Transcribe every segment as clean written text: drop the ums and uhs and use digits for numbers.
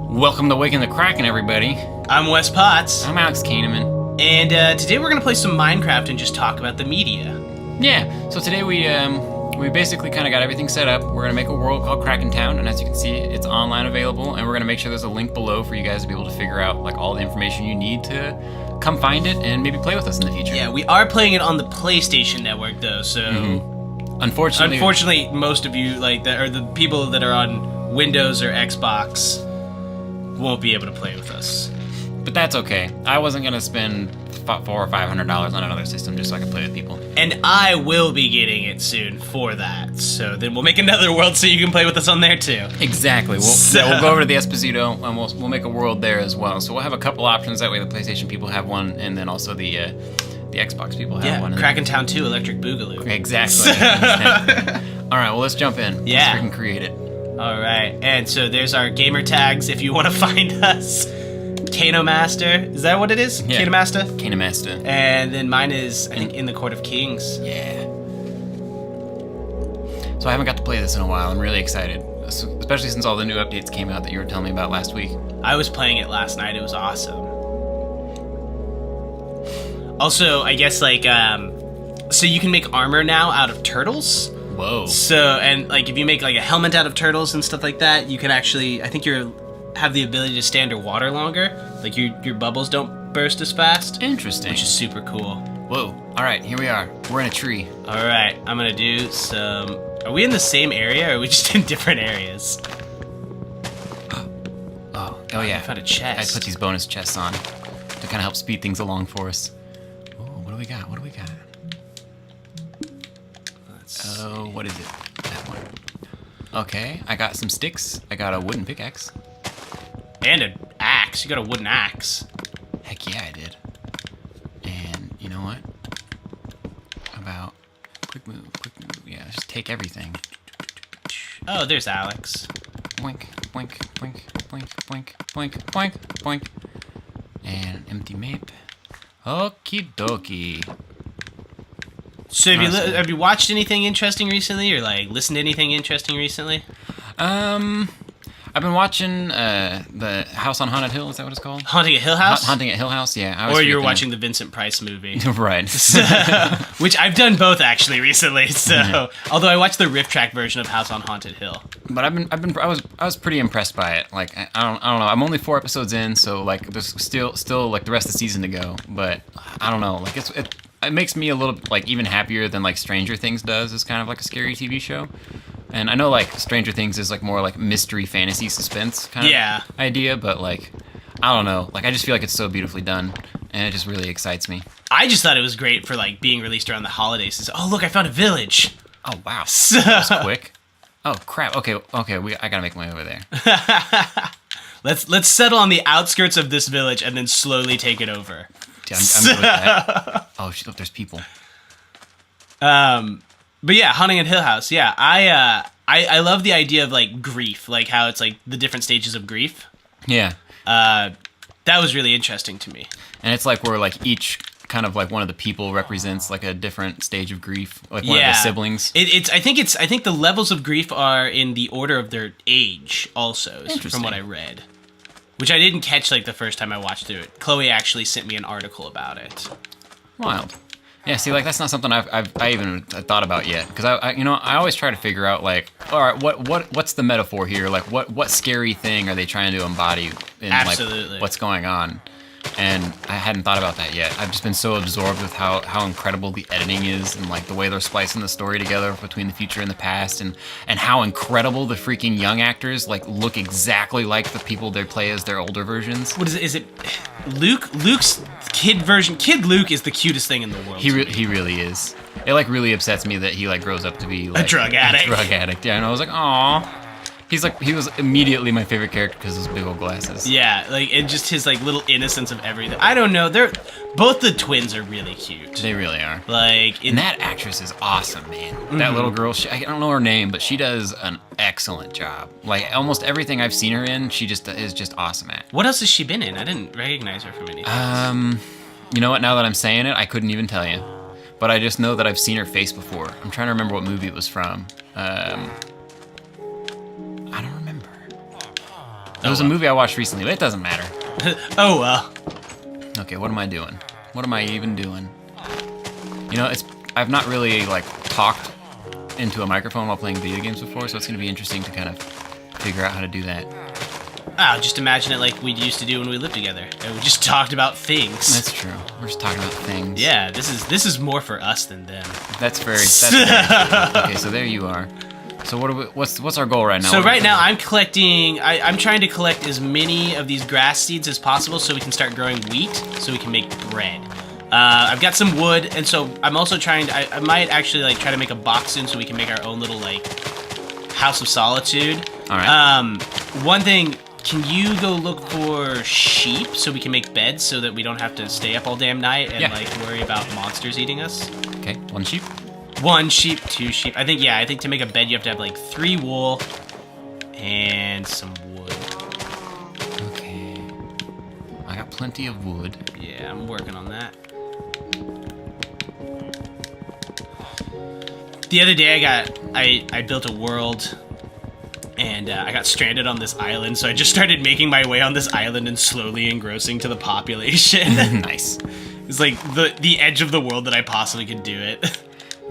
Welcome to Waking the Kraken, everybody. I'm Wes Potts. I'm Alex Kahneman. And today we're going to play some Minecraft and just talk about the media. Yeah, so today we basically kind of got everything set up. We're going to make a world called Kraken Town, and as you can see, it's online available, and we're going to make sure there's a link below for you guys to be able to figure out like all the information you need to come find it and maybe play with us in the future. Yeah, we are playing it on the PlayStation Network, though, so... Unfortunately, most of you, like, that, or the people that are on Windows or Xbox won't be able to play with us. But that's okay. I wasn't going to spend $400 or $500 on another system just so I could play with people. And I will be getting it soon for that. So then we'll make another world so you can play with us on there too. Exactly. We'll go over to the Esposito and we'll make a world there as well. So we'll have a couple options. That way the PlayStation people have one, and then also the Xbox people have one. Kraken Town 2, Electric Boogaloo. Exactly. All right, well, let's jump in. Yeah. Let's freaking create it. All right, and so there's our gamer tags if you want to find us. Kano Master, is that what it is? Yeah. Kano Master? Kano Master. And then mine is, I think, In the Court of Kings. Yeah. So I haven't got to play this in a while. I'm really excited, especially since all the new updates came out that you were telling me about last week. I was playing it last night. It was awesome. Also, I guess, like, so you can make armor now out of turtles. Whoa. So, and, like, if you make, like, a helmet out of turtles and stuff like that, you can actually, I think have the ability to stay underwater longer. Like, your bubbles don't burst as fast. Interesting. Which is super cool. Whoa. All right, here we are. We're in a tree. All right, I'm going to do some... Are we in the same area, or are we just in different areas? Oh yeah. I found a chest. I put these bonus chests on to kind of help speed things along for us. Oh, what do we got? What do we got? Oh, what is it? That one. Okay, I got some sticks. I got a wooden pickaxe. And an axe. You got a wooden axe. Heck yeah, I did. And you know what? About quick move. Yeah, just take everything. Oh, there's Alex. Boink, boink, boink, boink, boink, boink, boink, boink. And empty map. Okie dokie. So have you watched anything interesting recently, or like listened to anything interesting recently? I've been watching the House on Haunted Hill. Is that what it's called? Haunting at Hill House. Haunting at Hill House. Yeah. Or you're watching the Vincent Price movie, right? Which I've done both actually recently. So although I watched the riff track version of House on Haunted Hill. But I was pretty impressed by it. Like I don't know. I'm only 4 episodes in, so like there's still like the rest of the season to go. But I don't know. Like it makes me a little like even happier than like Stranger Things does. It's kind of like a scary TV show. And I know like Stranger Things is like more like mystery fantasy suspense kind of idea, but like I don't know. Like I just feel like it's so beautifully done, and it just really excites me. I just thought it was great for like being released around the holidays. It's, oh look, I found a village. Oh wow, that was quick. Oh crap. Okay. I gotta make my way over there. Let's settle on the outskirts of this village and then slowly take it over. Yeah, I'm good with that. Oh shit! Look, there's people. But yeah, Haunting at Hill House. Yeah, I love the idea of like grief, like how it's like the different stages of grief. Yeah. That was really interesting to me. And it's like where like each kind of like one of the people represents like a different stage of grief, like one of the siblings. I think the levels of grief are in the order of their age, also, from what I read. Which I didn't catch like the first time I watched through it. Chloe actually sent me an article about it. Wild. Yeah, see, like that's not something I even thought about yet, because I always try to figure out like, all right, what's the metaphor here? Like, what scary thing are they trying to embody in like what's going on? And I hadn't thought about that yet. I've just been so absorbed with how incredible the editing is, and like the way they're splicing the story together between the future and the past, and how incredible the freaking young actors like look exactly like the people they play as their older versions. What is it? Is it Luke's kid version? Kid Luke is the cutest thing in the world. He really is. It like really upsets me that he like grows up to be like a drug addict. Yeah, and I was like, aw. He was immediately my favorite character because of his big old glasses. Yeah, like, and just his, like, little innocence of everything. I don't know, both the twins are really cute. They really are. Like, and that actress is awesome, man. Mm-hmm. That little girl, I don't know her name, but she does an excellent job. Like, almost everything I've seen her in, she just is just awesome at. What else has she been in? I didn't recognize her from anything. You know what, now that I'm saying it, I couldn't even tell you. But I just know that I've seen her face before. I'm trying to remember what movie it was from. I don't remember. It was a movie I watched recently, but it doesn't matter. Oh, well. Okay, what am I doing? What am I even doing? You know, I've not really, like, talked into a microphone while playing video games before, so it's going to be interesting to kind of figure out how to do that. Just imagine it like we used to do when we lived together. And we just talked about things. That's true. We're just talking about things. Yeah, this is more for us than them. That's very true. Okay, so there you are. So what's our goal right now? So right now I'm collecting. I'm trying to collect as many of these grass seeds as possible so we can start growing wheat, so we can make bread. I've got some wood, and so I'm also trying to. I might actually like try to make a box soon so we can make our own little like house of solitude. All right. One thing. Can you go look for sheep so we can make beds so that we don't have to stay up all damn night and like worry about monsters eating us? Okay, 1 sheep. 1 sheep, 2 sheep. I think to make a bed you have to have like 3 wool and some wood. Okay. I got plenty of wood. Yeah, I'm working on that. The other day I built a world. And I got stranded on this island, so I just started making my way on this island and slowly engrossing to the population. Nice. It's like the edge of the world that I possibly could do it.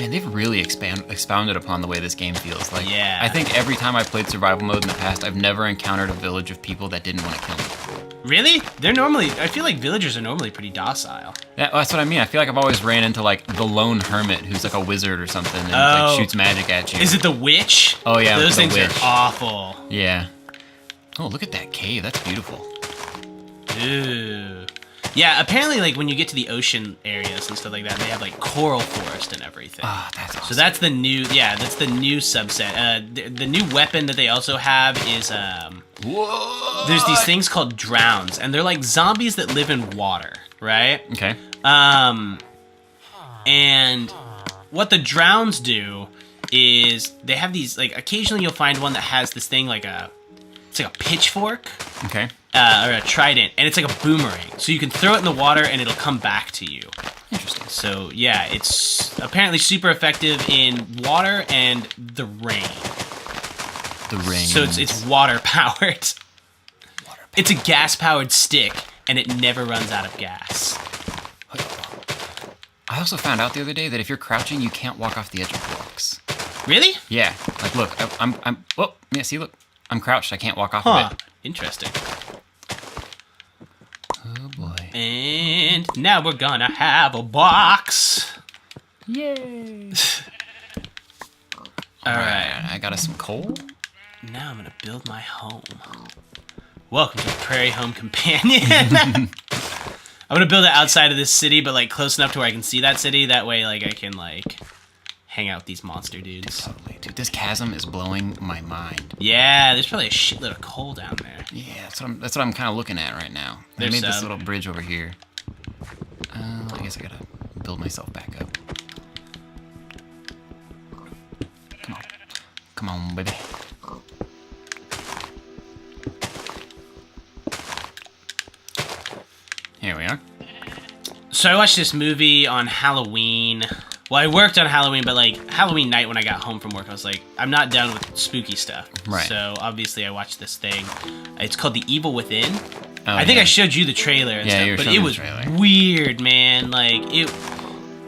Man, they've really expounded upon the way this game feels. Like, yeah. I think every time I played survival mode in the past, I've never encountered a village of people that didn't want to kill me. Really? I feel like villagers are normally pretty docile. Yeah, that's what I mean. I feel like I've always ran into, like, the lone hermit who's, like, a wizard or something and, like, shoots magic at you. Is it the witch? Oh, yeah. Those things are awful. Yeah. Oh, look at that cave. That's beautiful. Ooh. Yeah, apparently, like, when you get to the ocean areas and stuff like that, they have, like, coral forest and everything. Ah, that's awesome. So that's the new subset. The new weapon that they also have is, Whoa! There's these things called drowns, and they're like zombies that live in water, right? Okay. And what the drowns do is they have these, like, occasionally you'll find one that has this thing it's like a pitchfork. Okay. Or a trident, and it's like a boomerang. So you can throw it in the water and it'll come back to you. Interesting. So yeah, it's apparently super effective in water and the rain. The rain. So it's water powered. It's a gas powered stick, and it never runs out of gas. I also found out the other day that if you're crouching, you can't walk off the edge of blocks. Really? Yeah. Like, look, look, I'm crouched. I can't walk off Huh. of it. Interesting. Oh boy. And now we're gonna have a box. Yay! All right. I got us some coal. Now I'm gonna build my home. Welcome to the Prairie Home Companion. I'm gonna build it outside of this city, but like close enough to where I can see that city. That way, like I can like hang out with these monster dudes. Totally, dude. This chasm is blowing my mind. Yeah, there's probably a shitload of coal down there. Yeah, that's what I'm kind of looking at right now. I made this little bridge over here. I guess I gotta build myself back up. Come on, baby. Here we are. So I watched this movie on Halloween. Well, I worked on Halloween, but like Halloween night when I got home from work, I was like, I'm not done with spooky stuff. Right. So obviously I watched this thing. It's called The Evil Within. Oh, I think I showed you the trailer and stuff, but it was weird, man. Like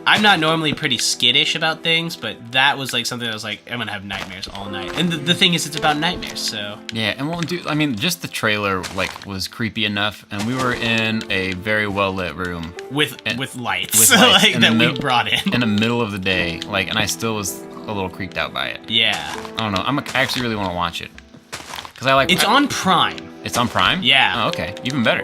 I'm not normally pretty skittish about things, but that was like something that was like, I'm gonna have nightmares all night. And the thing is, it's about nightmares, so. Yeah, and well, dude, I mean, just the trailer like was creepy enough, and we were in a very well lit room with lights, with lights like that we brought in the middle of the day, like, and I still was a little creeped out by it. Yeah. I don't know. I actually really want to watch it because I like. It's on Prime. It's on Prime? Yeah. Oh, okay. Even better.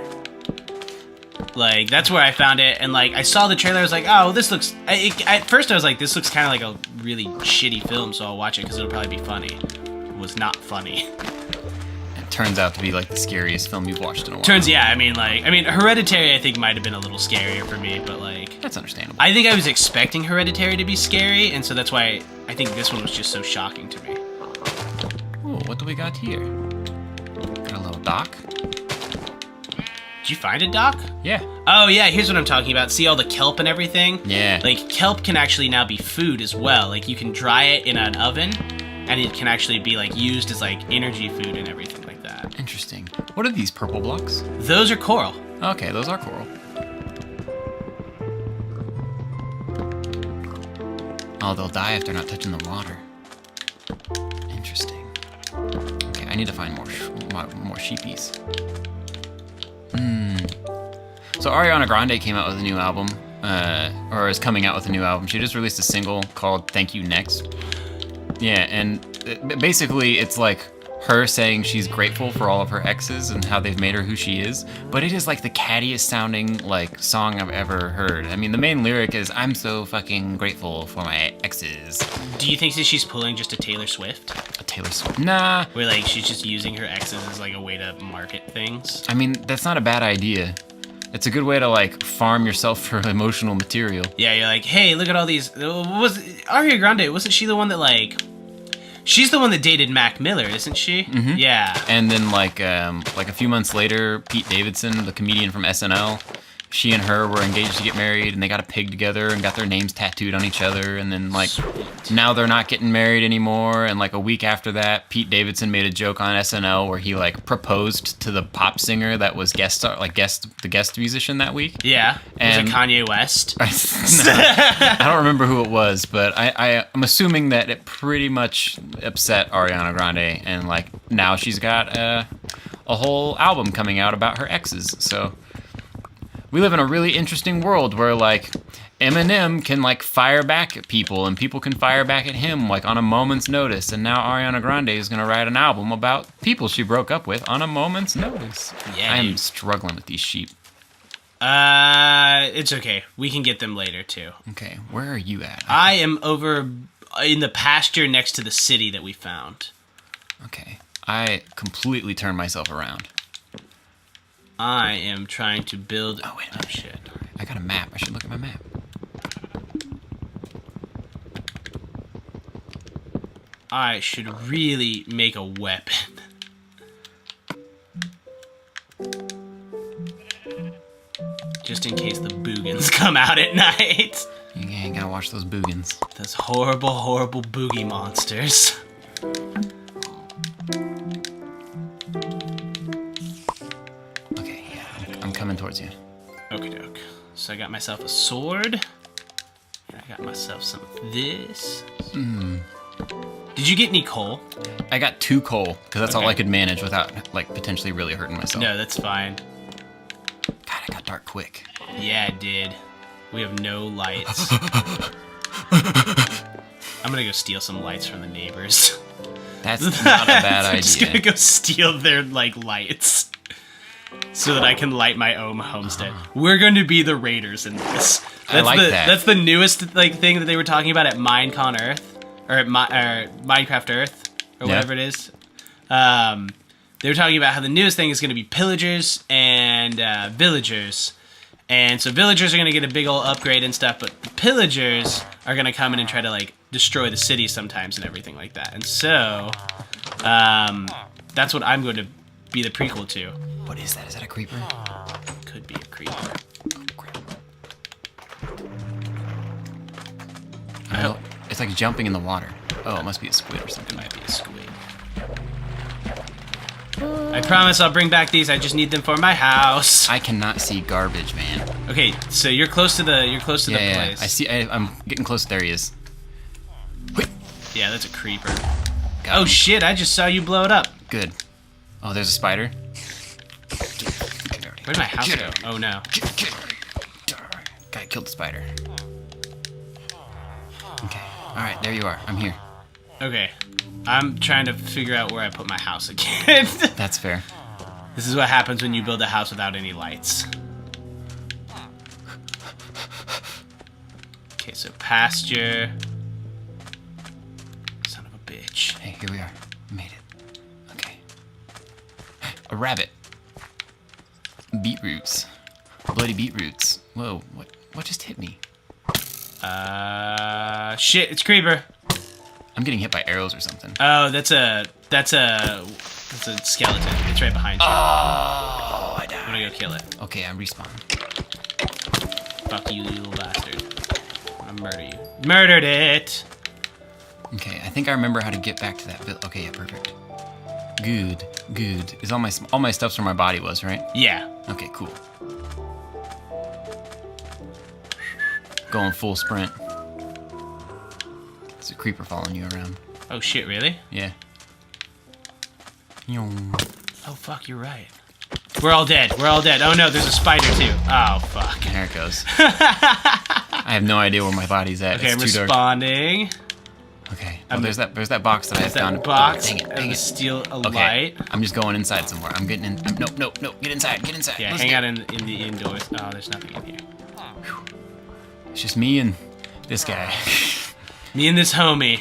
Like, that's where I found it, and, like, I saw the trailer, I was like, oh, this looks... at first I was like, this looks kind of like a really shitty film, so I'll watch it, because it'll probably be funny. It was not funny. It turns out to be, like, the scariest film you've watched in a while. I mean, Hereditary, I think, might have been a little scarier for me, but, like... That's understandable. I think I was expecting Hereditary to be scary, and so that's why I think this one was just so shocking to me. Oh, what do we got here? Got a little dock. Did you find a dock? Yeah. Oh, yeah, here's what I'm talking about. See all the kelp and everything? Yeah. Like, kelp can actually now be food as well. Like, you can dry it in an oven, and it can actually be like used as like energy food and everything like that. Interesting. What are these purple blocks? Those are coral. Okay, those are coral. Oh, they'll die if they're not touching the water. Interesting. Okay, I need to find more sheepies. So Ariana Grande came out with a new album, or is coming out with a new album. She just released a single called "Thank You Next." Yeah, and basically it's like her saying she's grateful for all of her exes and how they've made her who she is, but it is like the cattiest sounding like song I've ever heard. I mean, the main lyric is, "I'm so fucking grateful for my exes." Do you think that she's pulling just a Taylor Swift? A Taylor Swift? Nah. Where like she's just using her exes as like a way to market things? I mean, that's not a bad idea. It's a good way to like farm yourself for emotional material. Yeah, you're like, hey, look at all these. Was Ariana Grande? Wasn't she the one that like? She's the one that dated Mac Miller, isn't she? Mm-hmm. Yeah. And then like a few months later, Pete Davidson, the comedian from SNL, she and her were engaged to get married, and they got a pig together and got their names tattooed on each other. And then like now they're not getting married anymore. And like a week after that, Pete Davidson made a joke on SNL where he like proposed to the pop singer that was the guest musician that week. Yeah. And was it Kanye West? I don't remember who it was, but I'm assuming that it pretty much upset Ariana Grande, and like now she's got a whole album coming out about her exes. So we live in a really interesting world where like Eminem can like fire back at people, and people can fire back at him like on a moment's notice. And now Ariana Grande is gonna write an album about people she broke up with on a moment's notice. Yeah, I'm struggling with these sheep. It's okay. We can get them later too. Okay, where are you at? I am over in the pasture next to the city that we found. Okay, I completely turned myself around. I am trying to build. Oh wait, oh shit! I got a map. I should look at my map. I should really make a weapon. Just in case the boogans come out at night. You ain't gotta watch those boogans. Those horrible, horrible boogie monsters. Okay, yeah, I'm coming towards you. Okie doke. So I got myself a sword. And I got myself some of this. Did you get any coal? I got 2 coal, because that's all Okay. I could manage without like potentially really hurting myself. No, that's fine. God, it got dark quick. Yeah, it did. We have no lights. I'm gonna go steal some lights from the neighbors. That's not a bad I'm just idea. gonna go steal their like lights, so that I can light my own homestead. We're going to be the raiders in this. I like that. That's the newest like thing that they were talking about at Minecon Earth, or at Minecraft Earth, or whatever it is. They were talking about how the newest thing is going to be pillagers and villagers. And so villagers are going to get a big old upgrade and stuff, but the pillagers are going to come in and try to like destroy the city sometimes and everything like that. And so that's what I'm going to be the prequel to. What is that? Is that a creeper? Could be a creeper. Oh, crap. Oh, it's like jumping in the water. Oh, it must be a squid or something. It might be a squid. I promise I'll bring back these. I just need them for my house. I cannot see garbage, man. Okay, so you're close to the the Yeah, place. I see. I'm getting close. There he is. Wait. Yeah, that's a creeper. Got Oh him. shit! I just saw you blow it up. Good. Oh, there's a spider. Where'd my house go? Oh no. Guy killed the spider. Okay. All right, there you are. I'm here. Okay, I'm trying to figure out where I put my house again. That's fair. This is what happens when you build a house without any lights. Okay, so pasture. Son of a bitch. Hey, here we are. We made it. Okay. A rabbit. Beetroots. Bloody beetroots. Whoa, what just hit me? Shit, it's creeper. I'm getting hit by arrows or something. Oh, that's a skeleton. It's right behind you. Oh, I died. I'm gonna go kill it. Okay, I'm respawn. Fuck you, you little bastard. I'm gonna murder you. Murdered it! Okay, I think I remember how to get back to that village. Okay, yeah, perfect. Good. Is all my stuff's where my body was, right? Yeah. Okay, cool. Going full sprint. There's a creeper following you around. Oh shit, really? Yeah. Oh fuck, you're right. We're all dead. Oh no, there's a spider too. Oh fuck. There it goes. I have no idea where my body's at. Okay, it's I'm too responding. Dark. Okay. Well, there's that box that I have found. Box. Dang it. Steal a Okay. light. I'm just going inside somewhere. I'm getting in. No. Get inside. Yeah, Let's hang get... out in the indoors. Oh, there's nothing in here. It's just me and this guy. Me and this homie.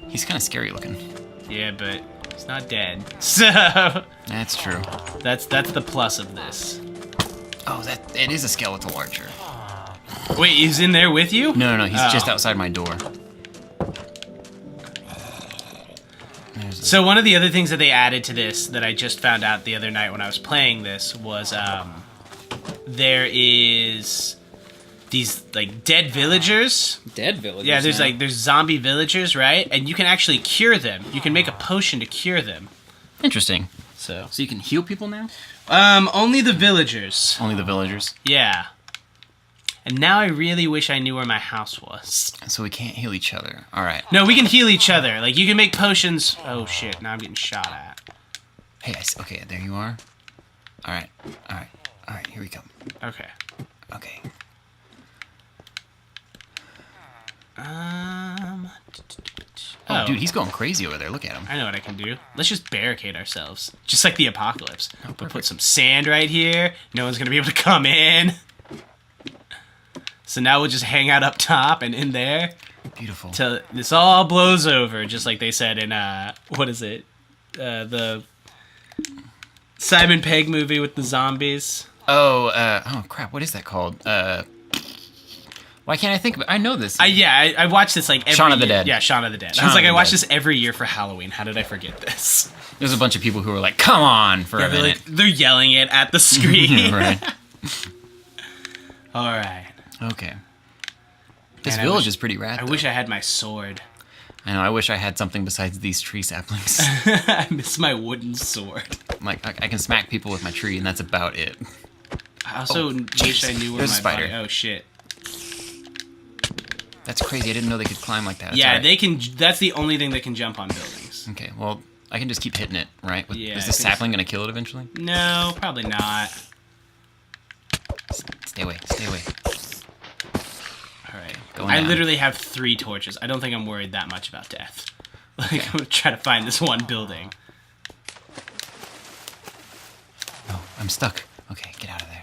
He's kind of scary looking. Yeah, but he's not dead. So That's true. that's the plus of this. Oh, it is a skeletal archer. Wait, he's in there with you? No. He's just outside my door. So one of the other things that they added to this that I just found out the other night when I was playing this was there is these like dead villagers. Dead villagers. Yeah, there's zombie villagers, right? And you can actually cure them. You can make a potion to cure them. Interesting. So you can heal people now? only the villagers. Only the villagers. Yeah. And now I really wish I knew where my house was. So we can't heal each other. All right. No, we can heal each other. Like, you can make potions. Oh, shit. Now I'm getting shot at. Hey, okay, there you are. All right. Here we come. Okay. Okay. Oh, dude, he's going crazy over there. Look at him. I know what I can do. Let's just barricade ourselves. Just like the apocalypse. We'll put some sand right here. No one's going to be able to come in. So now we'll just hang out up top and in there. Beautiful. Till this all blows over, just like they said in, what is it? The Simon Pegg movie with the zombies. Oh crap, what is that called? Why can't I think of it? I know this. I watched this like every Shaun of the year. Dead. Yeah, Shaun of the Dead. Shaun I was like, of the I watched Dead. this every year for Halloween. How did I forget this? There's a bunch of people who were like, come on, for a They're minute. like, they're yelling it at the screen. Right. All right. Okay. This Man, village is pretty rad. I though. wish I had my sword. I know. I wish I had something besides these tree saplings. I miss my wooden sword. Like I can smack people with my tree, and that's about it. I also wish I knew where There's my a spider. body. Oh shit. That's crazy. I didn't know they could climb like that. That's Yeah, all right. they can. That's the only thing that can jump on buildings. Okay. Well, I can just keep hitting it, right? Yeah, Is I this think sapling gonna kill it eventually? No, probably not. Stay away. All right. Going I down. literally have 3 torches. I don't think I'm worried that much about death. Like, I'm gonna try to find this one building. Oh, I'm stuck. Okay, get out of there.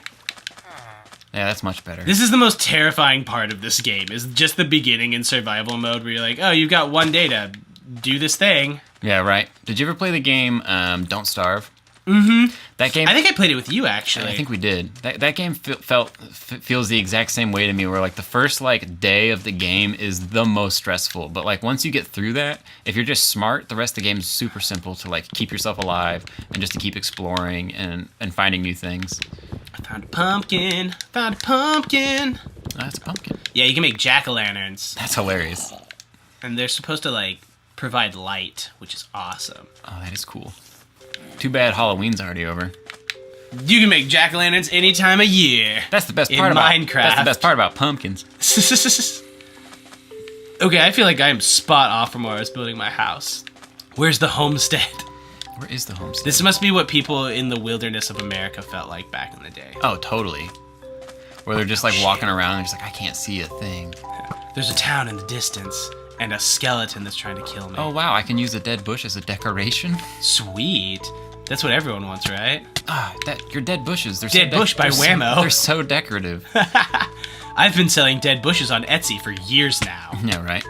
Yeah, that's much better. This is the most terrifying part of this game, is just the beginning in survival mode where you're like, oh, you've got 1 day to do this thing. Yeah, right. Did you ever play the game Don't Starve? Mm-hmm. That game. I think I played it with you, actually. I think we did. That game feels the exact same way to me. Where like the first like day of the game is the most stressful, but like once you get through that, if you're just smart, the rest of the game is super simple to like keep yourself alive and just to keep exploring and finding new things. I found a pumpkin. Oh, That's a pumpkin. Yeah, you can make jack-o'-lanterns. That's hilarious. And they're supposed to, like, provide light, which is awesome. Oh, that is cool. Too bad Halloween's already over. You can make jack-o'-lanterns any time of year. That's the best In part about Minecraft. That's the best part about pumpkins. Okay, I feel like I am spot off from where I was building my house. Where's the homestead? Where is the homestead? This must be what people in the wilderness of America felt like back in the day. Oh, totally. Where they're just like walking around and just like, I can't see a thing. There's a town in the distance and a skeleton that's trying to kill me. Oh wow, I can use a dead bush as a decoration. Sweet. That's what everyone wants, right? Your dead bushes. They're Dead bush by Whammo. They're so decorative. I've been selling dead bushes on Etsy for years now. Yeah, right.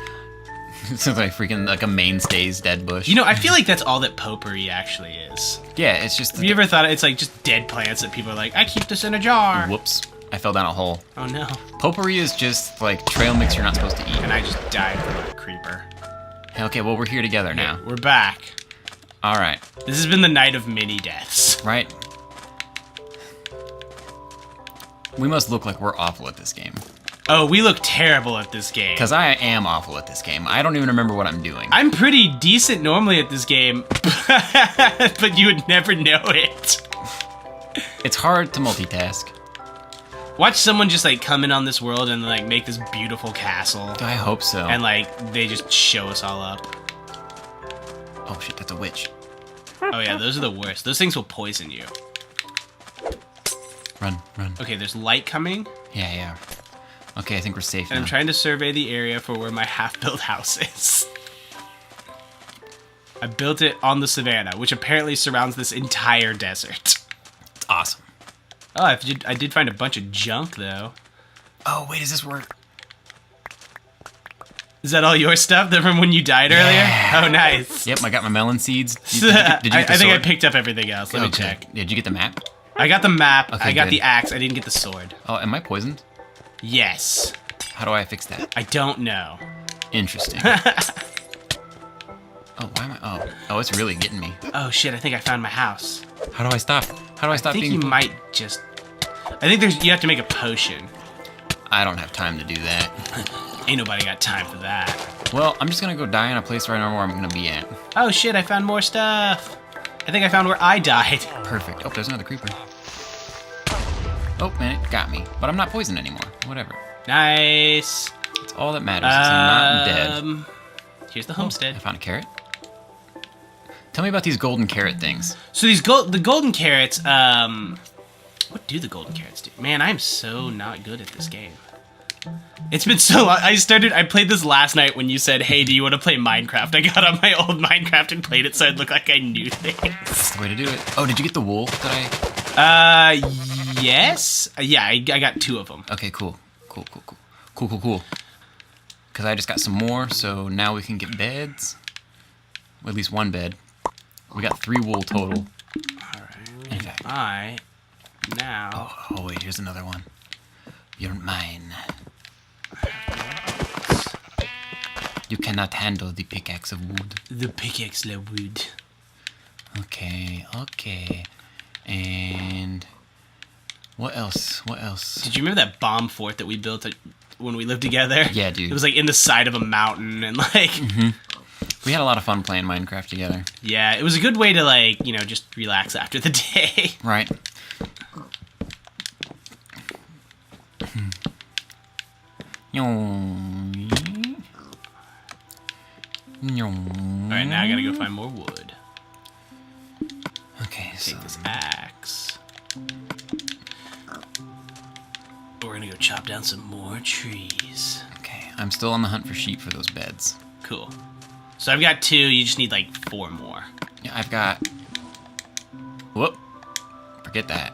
Sounds like freaking like a mainstays dead bush. You know, I feel like that's all that potpourri actually is. Yeah, it's just. Have you ever thought it's like just dead plants that people are like, I keep this in a jar? Whoops! I fell down a hole. Oh no. Potpourri is just like trail mix you're not supposed to eat. And I just died from a creeper. Okay, well we're here together now. We're back. All right. This has been the night of many deaths. Right. We must look like we're awful at this game. Oh, we look terrible at this game. Because I am awful at this game. I don't even remember what I'm doing. I'm pretty decent normally at this game, but you would never know it. It's hard to multitask. Watch someone just like come in on this world and like make this beautiful castle. I hope so. And like they just show us all up. Oh shit, that's a witch. Oh yeah, those are the worst. Those things will poison you. Run, run. Okay, there's light coming. Yeah. Okay, I think we're safe And now. I'm trying to survey the area for where my half-built house is. I built it on the savannah, which apparently surrounds this entire desert. It's awesome. Oh, I did find a bunch of junk, though. Oh, wait, does this work? Is that all your stuff from when you died earlier? Yeah. Oh, nice. Did I got my melon seeds. Did you get the I think I sword? picked up everything else. Let me check. Yeah, did you get the map? I got the map. Okay, I got good. the axe. I didn't get the sword. Oh, am I poisoned? Yes. How do I fix that? I don't know. Interesting. Oh, why am I? Oh, it's really getting me. Oh shit! I think I found my house. How do I stop? How do I stop I think being? you might just. I think you have to make a potion. I don't have time to do that. Ain't nobody got time for that. Well, I'm just gonna go die in a place where I know where I'm gonna be at. Oh shit! I found more stuff. I think I found where I died. Perfect. Oh, there's another creeper. Oh, man, it got me. But I'm not poisoned anymore. Whatever. Nice. That's all that matters. Is I'm not dead. Here's the homestead. I found a carrot. Tell me about these golden carrot things. So these the golden carrots. What do the golden carrots do? Man, I'm so not good at this game. It's been so long. I played this last night when you said, "Hey, do you want to play Minecraft?" I got on my old Minecraft and played it, so it looked like I knew things. That's the way to do it. Oh, did you get the wool that I? Yes. Yeah, I got 2 of them. Okay, cool. Cool. Because I just got some more, so now we can get beds. Well, at least 1 bed. We got 3 wool total. Alright. In fact. Now. Oh, wait, here's another one. You're mine. You cannot handle the pickaxe of wood. The pickaxe of wood. Okay. And what else? Did you remember that bomb fort that we built when we lived together? Yeah, dude. It was like in the side of a mountain and like... We had a lot of fun playing Minecraft together. Yeah, it was a good way to like, just relax after the day. Right. Alright, now I gotta go find more wood. Okay, so Take this axe. We're gonna go chop down some more trees. okay, I'm still on the hunt for sheep for those beds. Cool. So I've got 2, you just need like 4 more. Yeah, I've got. Whoop! Forget that.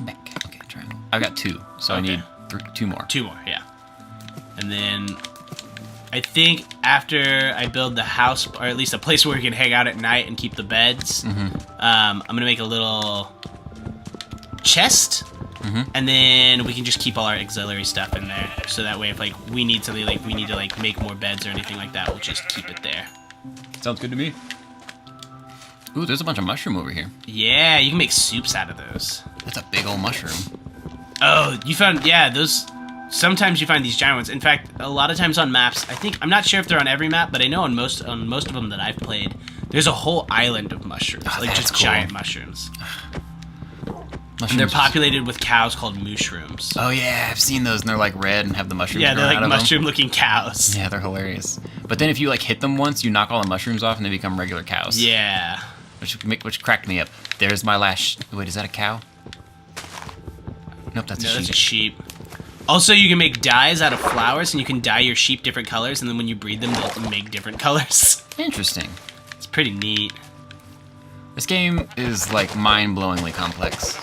Back. Okay, triangle. I've got 2, so I Okay. need 2 more. 2 more, yeah. And then I think after I build the house, or at least a place where we can hang out at night and keep the beds, I'm gonna make a little chest, and then we can just keep all our auxiliary stuff in there. So that way, if like we need something, like we need to like make more beds or anything like that, we'll just keep it there. Sounds good to me. Ooh, there's a bunch of mushroom over here. Yeah, you can make soups out of those. That's a big old mushroom. Oh, you found, yeah, those. Sometimes you find these giant ones. In fact, a lot of times on maps, I'm not sure if they're on every map, but I know on most of them that I've played, there's a whole island of mushrooms, Oh, like just that's cool. giant mushrooms. Mushrooms. And they're populated with cows called mushrooms. Oh yeah, I've seen those, and they're like red and have the mushrooms. Yeah, they're growing like out of them. mushroom-looking cows. Yeah, they're hilarious. But then if you like hit them once, you knock all the mushrooms off, and they become regular cows. Yeah. Which cracked me up. There's my last. Wait, is that a cow? Nope, that's No, a sheep. that's a sheep. Also, you can make dyes out of flowers, and you can dye your sheep different colors, and then when you breed them, they'll make different colors. Interesting. It's pretty neat. This game is like mind-blowingly complex.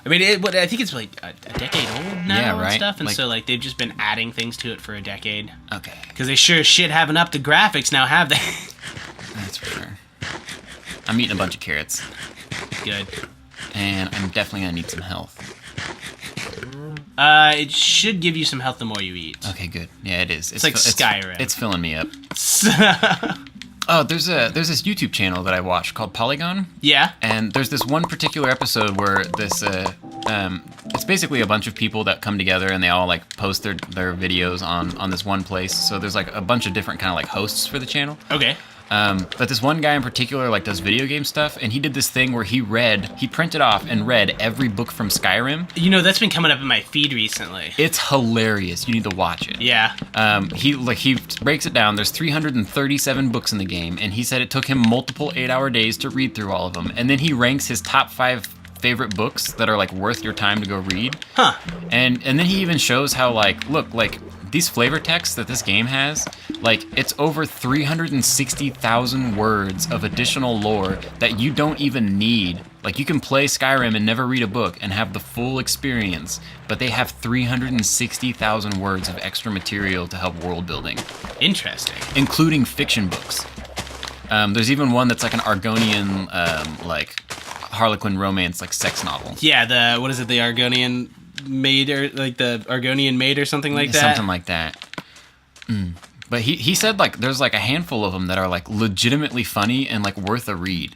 I mean, I think it's like a decade old now Yeah, and right? stuff, and Like- so like they've just been adding things to it for a decade. Okay, Because they sure as shit haven't upped the graphics now, have they? that's for sure. I'm eating a bunch of carrots, Good. and I'm definitely gonna need some health. It should give you some health the more you eat. Okay, good. Yeah, it is. It's like Skyrim. It's filling me up. Oh, there's this YouTube channel that I watch called Polygon. Yeah. And there's this one particular episode where this it's basically a bunch of people that come together and they all like post their videos on this one place. So there's like a bunch of different kind of like hosts for the channel. Okay. But this one guy in particular like does video game stuff, and he did this thing where he printed off and read every book from Skyrim. You know, that's been coming up in my feed recently. It's hilarious. You need to watch it. Yeah. He breaks it down. There's 337 books in the game, and he said it took him multiple 8-hour days to read through all of them. And then he ranks his top 5 favorite books that are like worth your time to go read. Huh. And then he even shows how like, look, like these flavor texts that this game has, like it's over 360,000 words of additional lore that you don't even need. Like you can play Skyrim and never read a book and have the full experience, but they have 360,000 words of extra material to help world building. Interesting. Including fiction books. There's even one that's like an Argonian, like Harlequin romance, like sex novel. Yeah, what is it, the Argonian maid, or like the Argonian maid or something like that? Something like that. But he said like there's like a handful of them that are like legitimately funny and like worth a read.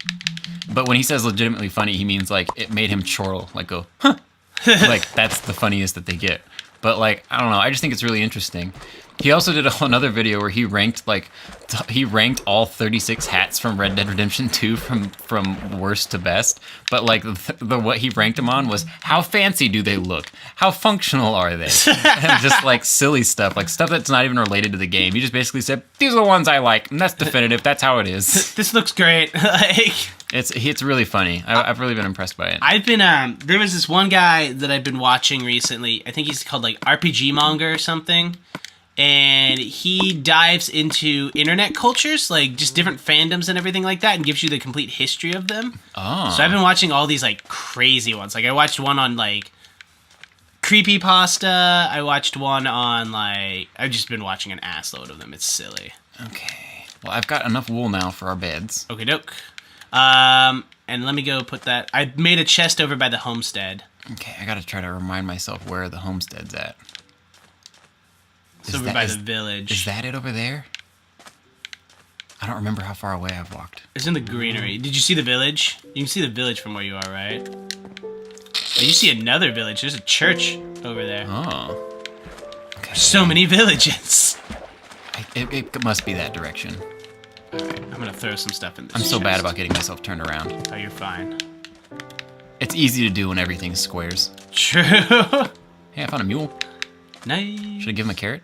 But when he says legitimately funny, he means like it made him chortle, like go, huh. Like that's the funniest that they get. But like, I don't know, I just think it's really interesting. He also did another video where he ranked all 36 hats from Red Dead Redemption 2 from worst to best. But like what he ranked them on was how fancy do they look? How functional are they? And just like silly stuff, like stuff that's not even related to the game. He just basically said, these are the ones I like, and that's definitive. That's how it is. This looks great. Like, it's really funny. I've really been impressed by it. I've been there was this one guy that I've been watching recently. I think he's called like RPG Monger or something. And he dives into internet cultures, like just different fandoms and everything like that, and gives you the complete history of them. Oh. So I've been watching all these like crazy ones. Like I watched one on like creepypasta. I watched one on like, I've just been watching an assload of them. It's silly. Okay. Well, I've got enough wool now for our beds. Okie doke. And let me go put that. I made a chest over by the homestead. Okay, I gotta try to remind myself where the homestead's at. It's over by the village. Is that it over there? I don't remember how far away I've walked. It's in the greenery. Did you see the village? You can see the village from where you are, right? Oh, you see another village. There's a church over there. Oh. Okay. So many villages. It must be that direction. Alright, I'm gonna throw some stuff in this I'm so chest. bad about getting myself turned around. Oh, you're fine. It's easy to do when everything's squares. True. Hey, I found a mule. Nice. Should I give him a carrot?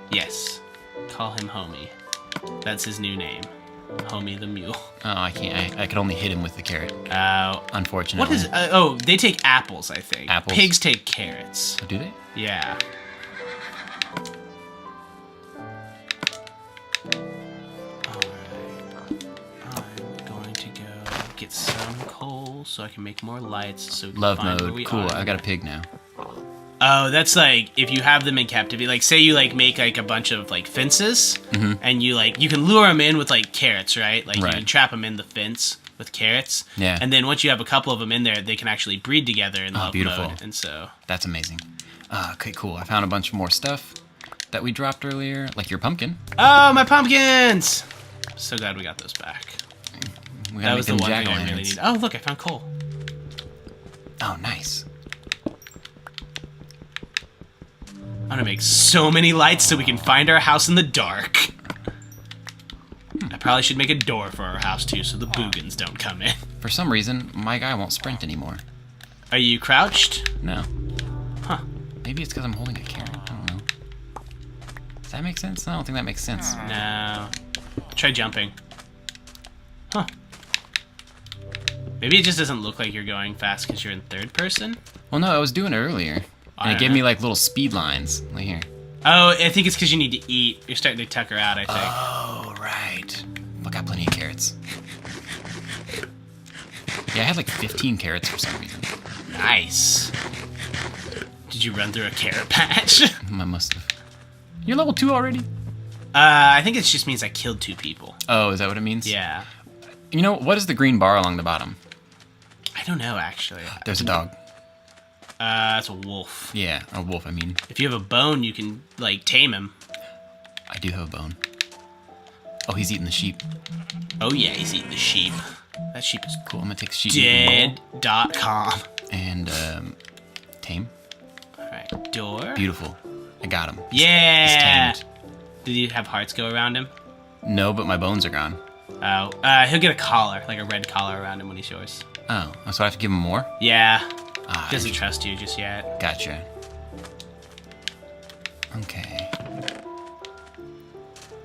Yes. Call him Homie. That's his new name. Homie the Mule. Oh, I can't. I could only hit him with the carrot. Oh. Unfortunately. What is... oh, they take apples, I think. Apples? Pigs take carrots. Oh, do they? Yeah. Alright. I'm going to go get some coal so I can make more lights so we can Love find where mode. we Cool. are. I got a pig now. Oh, that's like if you have them in captivity. Like, say you like make like a bunch of like fences, and you can lure them in with like carrots, right? Like you can trap them in the fence with carrots. Yeah. And then once you have a couple of them in there, they can actually breed together in love beautiful. mode. And so That's amazing. Okay, cool. I found a bunch more stuff that we dropped earlier, like your pumpkin. oh, my pumpkins! So glad we got those back. We That gotta was make the them one thing I really jack-o'-lanterns. needed. Oh, look, I found coal. Oh, nice. I'm gonna make so many lights so we can find our house in the dark. I probably should make a door for our house too, so the boogans don't come in. For some reason, my guy won't sprint anymore. Are you crouched? No. Huh. Maybe it's because I'm holding a carrot. I don't know. Does that make sense? I don't think that makes sense. No. Try jumping. Huh. Maybe it just doesn't look like you're going fast because you're in third person? Well, no, I was doing it earlier. And it gave me like little speed lines. Like here. Oh, I think it's because you need to eat. You're starting to tucker out, I think. Oh, right. I got plenty of carrots. Yeah, I had like 15 carrots for some reason. Nice. Did you run through a carrot patch? I must have. You're level 2 already? I think it just means I killed 2 people. Oh, is that what it means? Yeah. You know, what is the green bar along the bottom? I don't know, actually. There's a dog. That's a wolf. Yeah, a wolf, I mean. If you have a bone, you can, like, tame him. I do have a bone. Oh, he's eating the sheep. Oh, yeah, he's eating the sheep. That sheep is Cool, I'm gonna take the sheep. dead.com. And, Tame. All right, door. Beautiful. I got him. Yeah. He's tamed. Did he have hearts go around him? No, but my bones are gone. Oh, he'll get a collar, like a red collar around him when he's yours. Oh, so I have to give him more? Yeah. Doesn't trust you just yet. Gotcha. Okay.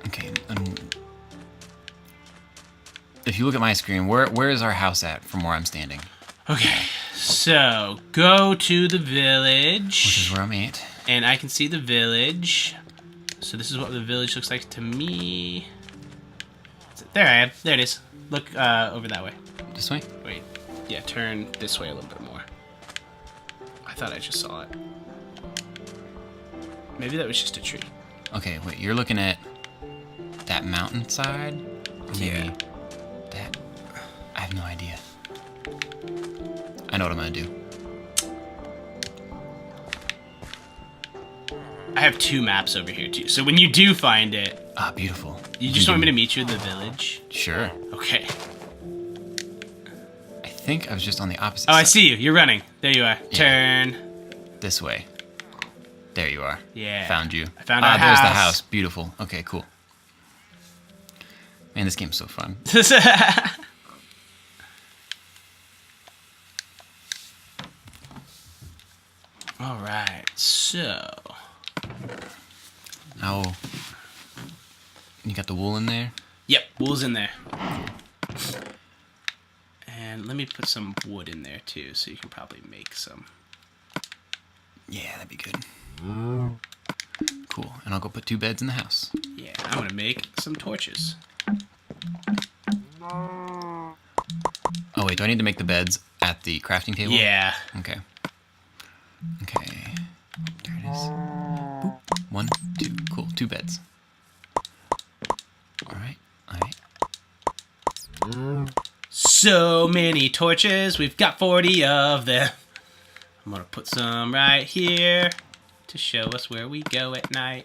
Okay. If you look at my screen, where is our house at from where I'm standing? Okay. So go to the village. Which is where I'm at. And I can see the village. So this is what the village looks like to me. There I am. There it is. Look over that way. This way? Wait. Yeah, turn this way a little bit more. I thought I just saw it. Maybe that was just a tree. Okay, wait. You're looking at that mountainside? Maybe Yeah. that. I have no idea. I know what I'm gonna do. I have 2 maps over here too. So when you do find it, Ah, beautiful. you just want me to meet you at the village? Sure. Okay. I think I was just on the opposite Oh, side. I see you. You're running. There you are. Yeah. Turn. This way. There you are. Yeah. Found you. I found our there's the house. house. Beautiful. Okay, cool. Man, this game's so fun. All right. So. Oh. You got the wool in there? Yep, wool's in there. And let me put some wood in there too, so you can probably make some. Yeah, that'd be good. Cool. And I'll go put 2 beds in the house. Yeah, I'm gonna make some torches. Oh, wait. Do I need to make the beds at the crafting table? Yeah. Okay. Okay. There it is. Boop. 1, 2. Cool. 2 beds. All right. All right. So many torches. We've got 40 of them. I'm gonna put some right here to show us where we go at night.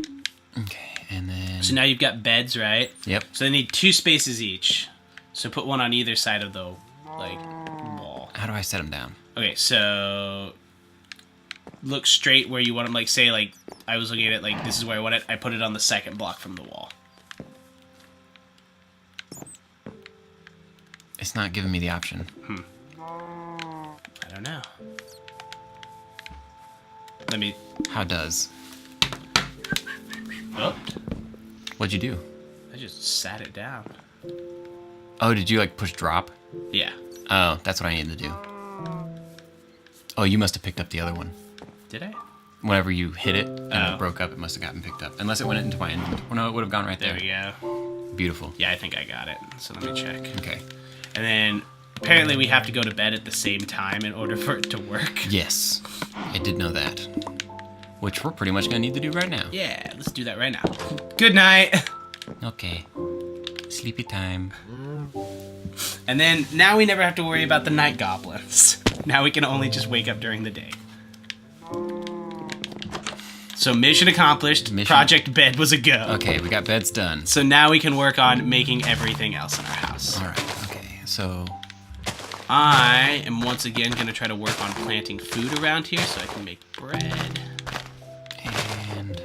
Okay. And then. So now you've got beds, right? Yep. So they need 2 spaces each. So put one on either side of the wall. How do I set them down? Okay, so look straight where you want them. Like, say, like, I was looking at it, like, this is where I want it. I put it on the second block from the wall. It's not giving me the option. I don't know. Let me... How does? Oh, What'd you do? I just sat it down. Oh, did you, like, push drop? Yeah. Oh, that's what I needed to do. Oh, you must have picked up the other one. Did I? Whenever you hit it and it broke up, it must have gotten picked up. Unless it went into my inventory. Oh, no, it would have gone right there. There we go. Beautiful. Yeah, I think I got it. So let me check. Okay. And then, apparently we have to go to bed at the same time in order for it to work. Yes, I did know that. Which we're pretty much going to need to do right now. Yeah, let's do that right now. Good night. Okay. Sleepy time. And then, now we never have to worry about the night goblins. Now we can only just wake up during the day. So mission accomplished. Project bed was a go. Okay, we got beds done. So now we can work on making everything else in our house. All right, okay, so... I am once again going to try to work on planting food around here so I can make bread. And...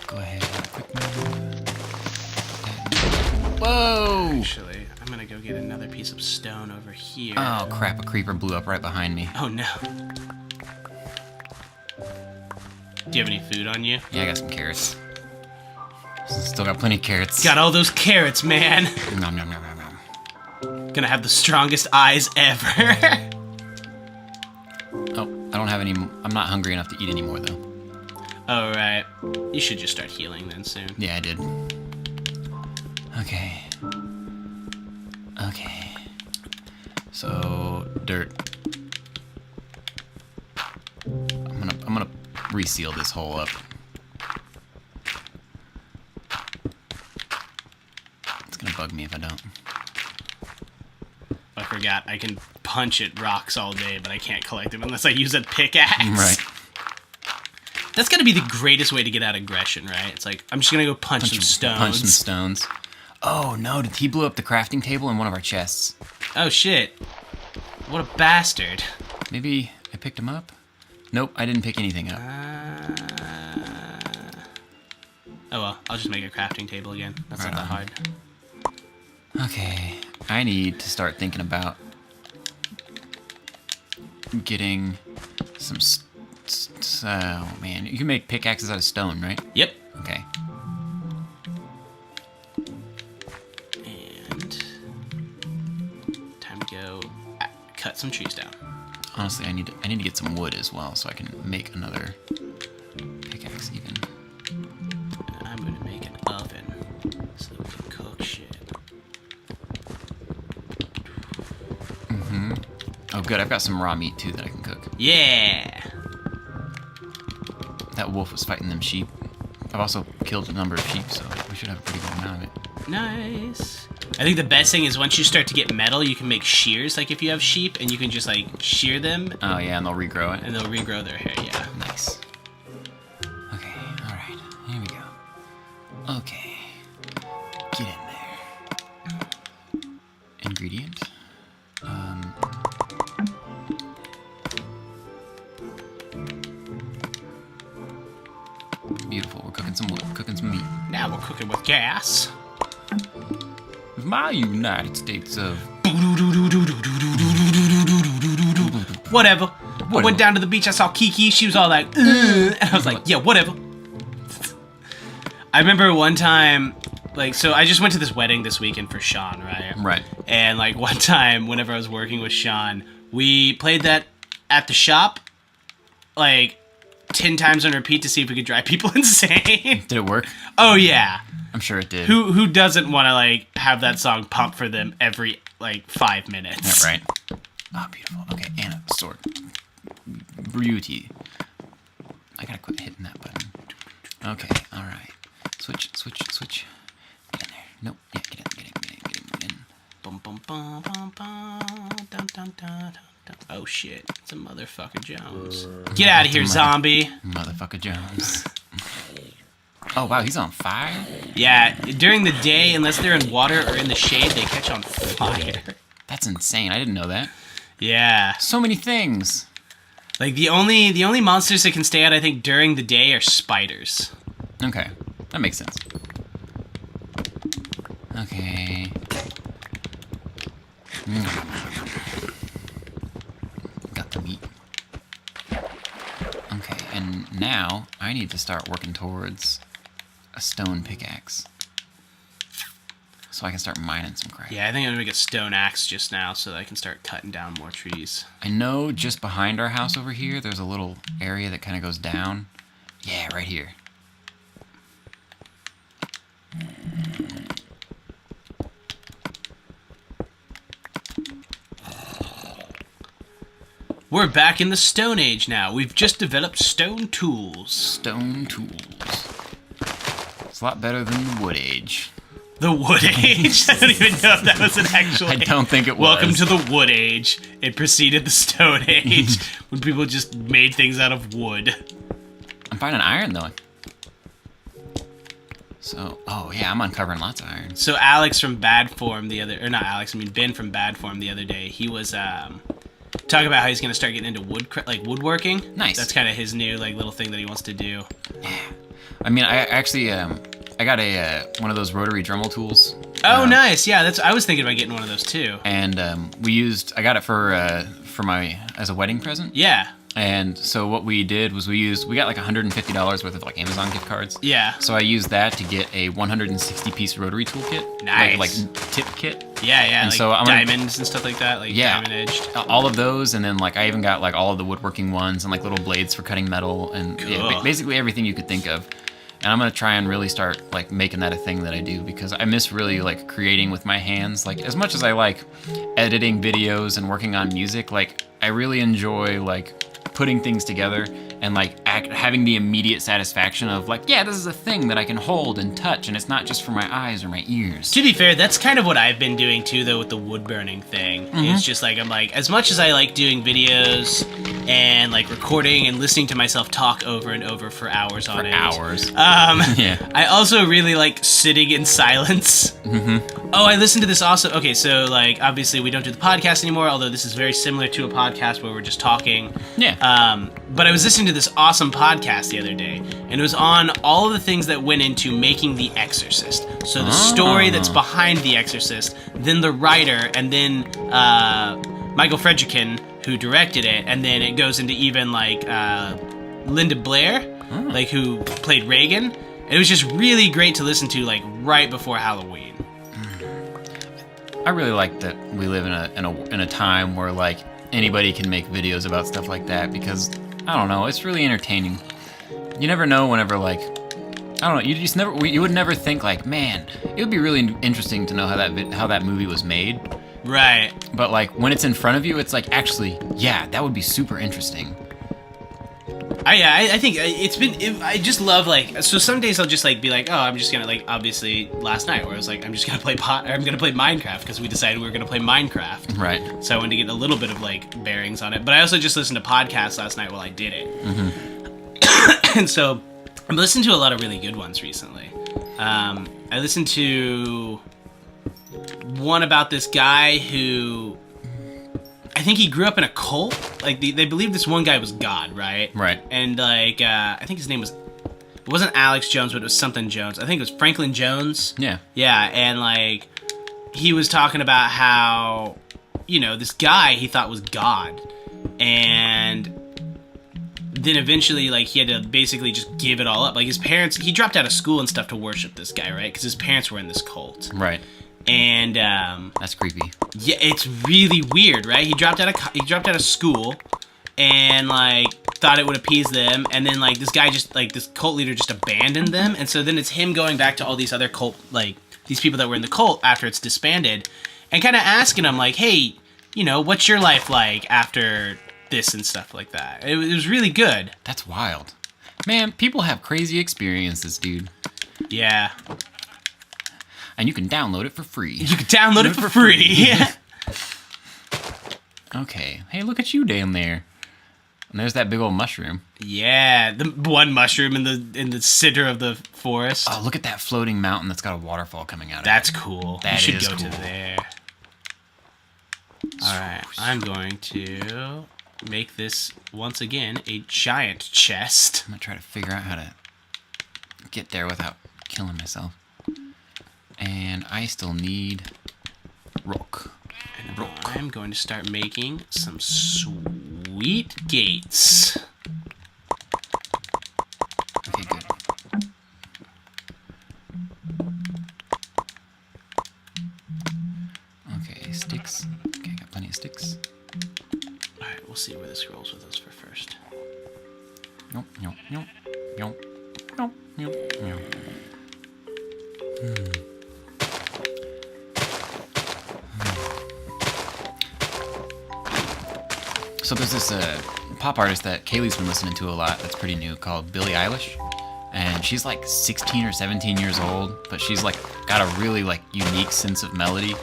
Go ahead, quick move. Whoa! Actually, I'm going to go get another piece of stone over here. Oh, crap, a creeper blew up right behind me. Oh, no. Do you have any food on you? Yeah, I got some carrots. Still got plenty of carrots. Got all those carrots, man. Nom, nom, nom, nom, nom. Gonna have the strongest eyes ever. Oh, I don't have any... I'm not hungry enough to eat anymore, though. All right. You should just start healing then soon. Yeah, I did. Okay. Okay. So, dirt. I'm gonna reseal this hole up. It's gonna bug me if I don't. I forgot. I can punch at rocks all day, but I can't collect them unless I use a pickaxe. Right. That's gotta be the greatest way to get out aggression, right? It's like, I'm just gonna go punch some stones. Punch some stones. Oh no, he blew up the crafting table in one of our chests. Oh shit. What a bastard. Maybe I picked him up? Nope, I didn't pick anything up. Oh well, I'll just make a crafting table again. That's not that hard. Okay, I need to start thinking about getting some... oh man, you can make pickaxes out of stone, right? Yep. Okay. And time to go cut some trees down. Honestly, I need to get some wood as well, so I can make another pickaxe even. And I'm gonna make an oven so we can cook shit. Oh, good. I've got some raw meat too that I can cook. Yeah. That wolf was fighting them sheep. I've also killed a number of sheep, so we should have a pretty good amount of it. Nice. I think the best thing is once you start to get metal, you can make shears. Like if you have sheep, and you can just like shear them. Oh yeah, and they'll regrow it. And they'll regrow their hair. Yeah. Nice. Okay. All right. Here we go. Okay. Get in there. Ingredient. Beautiful. We're cooking some wood, cooking some meat. Now we're cooking with gas. My United States of... Whatever. I went down to the beach, I saw Kiki, she was all like, and I was like, yeah, whatever. I remember one time, like, so I just went to this wedding this weekend for Sean, right? Right. And, like, one time, whenever I was working with Sean, we played that at the shop, like, 10 times on repeat to see if we could drive people insane. Did it work? Oh, yeah. I'm sure it did. Who doesn't want to, like, have that song pump for them every, like, 5 minutes? Yeah, right. Oh, beautiful. Okay, and a sword. Beauty. I gotta quit hitting that button. Okay, alright. Switch. Get in there. Nope. Yeah, get in. Bum, bum, bum, bum, bum. Dun, dun, dun, dun, dun. Oh, shit. It's a motherfucker Jones. Get out of here, zombie. Motherfucker Jones. Oh, wow, he's on fire? Yeah, during the day, unless they're in water or in the shade, they catch on fire. That's insane. I didn't know that. Yeah. So many things. Like, the only monsters that can stay out, I think, during the day are spiders. Okay. That makes sense. Okay. Got the meat. Okay, and now I need to start working towards a stone pickaxe. So I can start mining some crap. Yeah, I think I'm gonna make a stone axe just now so that I can start cutting down more trees. I know just behind our house over here, there's a little area that kind of goes down. Yeah, right here. We're back in the Stone Age now. We've just developed stone tools. Stone tools. It's a lot better than the Wood Age. The Wood Age? I don't even know if that was an actual... I don't think it was. Welcome to the Wood Age. It preceded the Stone Age, when people just made things out of wood. I'm finding iron, though. So, oh yeah, I'm uncovering lots of iron. So Alex from Bad Form the other... Or not Alex, I mean Ben from Bad Form the other day, he was... talking about how he's going to start getting into woodworking. Nice. That's kind of his new little thing that he wants to do. Yeah. I mean, I actually... I got one of those rotary Dremel tools. Oh, nice! Yeah, I was thinking about getting one of those too. And I got it for as a wedding present. Yeah. And so what we did was we got like $150 worth of like Amazon gift cards. Yeah. So I used that to get a 160-piece rotary tool kit. Nice. Like tip kit. Yeah, and like so diamonds and stuff like that, like diamond edged. All of those, and then like I even got like all of the woodworking ones and like little blades for cutting metal and basically everything you could think of. And I'm gonna try and really start like making that a thing that I do, because I miss really like creating with my hands. Like as much as I like editing videos and working on music, like I really enjoy like putting things together and like having the immediate satisfaction of like, yeah, this is a thing that I can hold and touch, and it's not just for my eyes or my ears. To be fair, that's kind of what I've been doing too, though, with the wood burning thing. It's just like, I'm like, as much as I like doing videos and like recording and listening to myself talk over and over for hours on end. Yeah. I also really like sitting in silence. Oh, I listened to this awesome. Okay, so like obviously we don't do the podcast anymore, although this is very similar to a podcast where we're just talking. Yeah. But I was listening to this awesome podcast the other day, and it was on all of the things that went into making The Exorcist. So the story that's behind The Exorcist, then the writer, and then Michael Fredrickson, who directed it, and then it goes into even like Linda Blair, like who played Reagan. It was just really great to listen to, like right before Halloween. I really like that we live in a time where like anybody can make videos about stuff like that, because I don't know, it's really entertaining. You never know whenever like, I don't know, you would never think like, man, it would be really interesting to know how that movie was made. Right. But like when it's in front of you, it's like, actually, yeah, that would be super interesting. I think it's been. I just love like. So some days I'll just like be like, oh, I'm just gonna like. Obviously, last night where I was like, I'm just gonna play I'm gonna play Minecraft because we decided we were gonna play Minecraft. Right. So I wanted to get a little bit of like bearings on it, but I also just listened to podcasts last night while I did it. And so I've listened to a lot of really good ones recently. I listened to one about this guy who. I think he grew up in a cult. Like, they believe this one guy was God, right? Right. And, like, I think his name was... It wasn't Alex Jones, but it was something Jones. I think it was Franklin Jones. Yeah. Yeah, and, like, he was talking about how, you know, this guy he thought was God. And then eventually, like, he had to basically just give it all up. Like, his parents... He dropped out of school and stuff to worship this guy, right? Because his parents were in this cult. Right. And that's creepy. Yeah, it's really weird, right? He dropped out of school and like thought it would appease them, and then like this guy just like this cult leader just abandoned them, and so then it's him going back to all these other cult, like these people that were in the cult after it's disbanded, and kind of asking them like, hey, you know, what's your life like after this and stuff like that. It was really good. That's wild. Man, people have crazy experiences, dude. Yeah. And you can download it for free. You can download it for free. Okay. Hey, look at you down there. And there's that big old mushroom. Yeah, the one mushroom in the center of the forest. Oh, look at that floating mountain that's got a waterfall coming out of it. That's cool. That you is should go cool. to there. All right, I'm going to make this once again a giant chest. I'm gonna try to figure out how to get there without killing myself. And I still need rock. And I'm going to start making some sweet gates. Okay, good. Okay, sticks. Okay, got plenty of sticks. Alright, we'll see where this rolls with us for first. Nope, nope, nope, nope, nope, nope, nope. So there's this pop artist that Kaylee's been listening to a lot that's pretty new called Billie Eilish. And she's like 16 or 17 years old, but she's like got a really like unique sense of melody,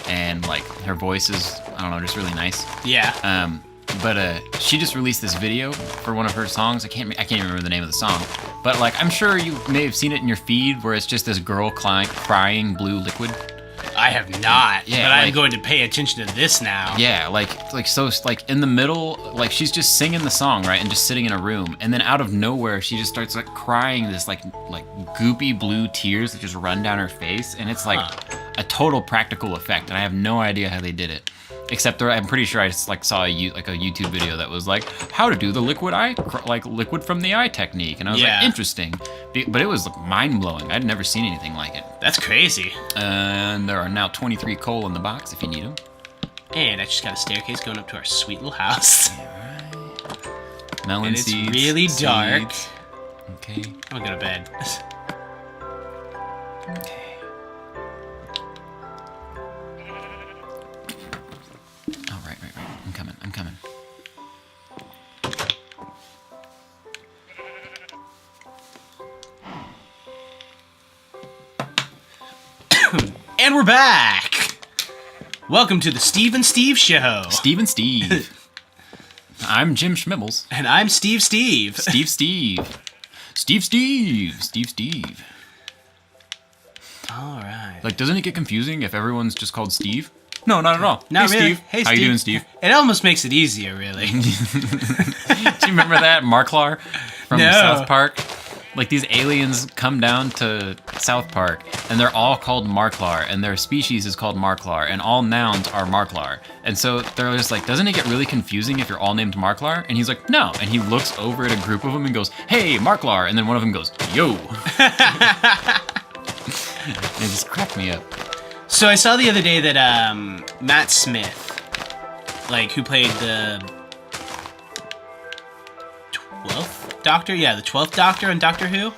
and like her voice is, I don't know, just really nice. Yeah. But she just released this video for one of her songs. I can't even remember the name of the song, but like I'm sure you may have seen it in your feed where it's just this girl crying blue liquid. I have not, yeah, but I'm going to pay attention to this now. Yeah, like so, like in the middle, like she's just singing the song, right, and just sitting in a room, and then out of nowhere, she just starts like crying this like goopy blue tears that just run down her face, and it's like a total practical effect, and I have no idea how they did it. Except I'm pretty sure I just like saw a YouTube video that was like how to do the liquid from the eye technique, and I was like, interesting, but it was mind blowing. I'd never seen anything like it. That's crazy. And there are now 23 coal in the box if you need them. And I just got a staircase going up to our sweet little house. Alright. Melon and seeds. It's really dark. Okay. I'm gonna go to bed. Okay. Oh, right. I'm coming. we're back! Welcome to the Steve and Steve Show. Steve and Steve. I'm Jim Schmibbles. And I'm Steve. Steve. Alright. Like, doesn't it get confusing if everyone's just called Steve? No, not at all. Not hey, really. Steve. Hey, How you doing, Steve? It almost makes it easier, really. Do you remember that Marklar from South Park? Like, these aliens come down to South Park, and they're all called Marklar, and their species is called Marklar, and all nouns are Marklar. And so they're just like, doesn't it get really confusing if you're all named Marklar? And he's like, no. And he looks over at a group of them and goes, hey, Marklar. And then one of them goes, yo. And it just cracked me up. So I saw the other day that Matt Smith, like, who played the 12th Doctor? Yeah, the 12th Doctor on Doctor Who.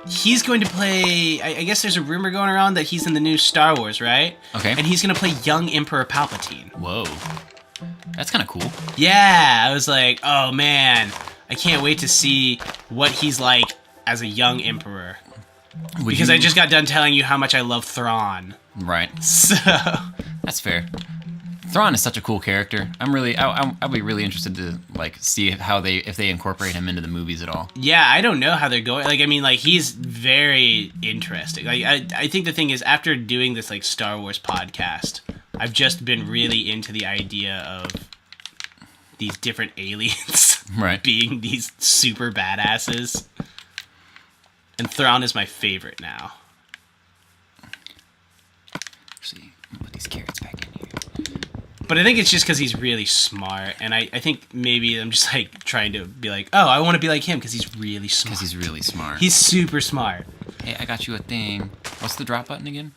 He's going to play... I guess there's a rumor going around that he's in the new Star Wars, right? Okay. And he's going to play young Emperor Palpatine. Whoa. That's kind of cool. Yeah, I was like, oh man, I can't wait to see what he's like as a young Emperor. Because I just got done telling you how much I love Thrawn. Right. So... That's fair. Thrawn is such a cool character. I'll be really interested to like see if they incorporate him into the movies at all. Yeah, I don't know how they're going. Like, I mean, like, he's very interesting. Like, I think the thing is, after doing this like Star Wars podcast, I've just been really into the idea of these different aliens right. being these super badasses. And Thrawn is my favorite now. See, put these carrots back in here. But I think it's just because he's really smart, and I think maybe I'm just like trying to be like, oh, I want to be like him because he's really smart. Because he's really smart. He's super smart. Hey, I got you a thing. What's the drop button again?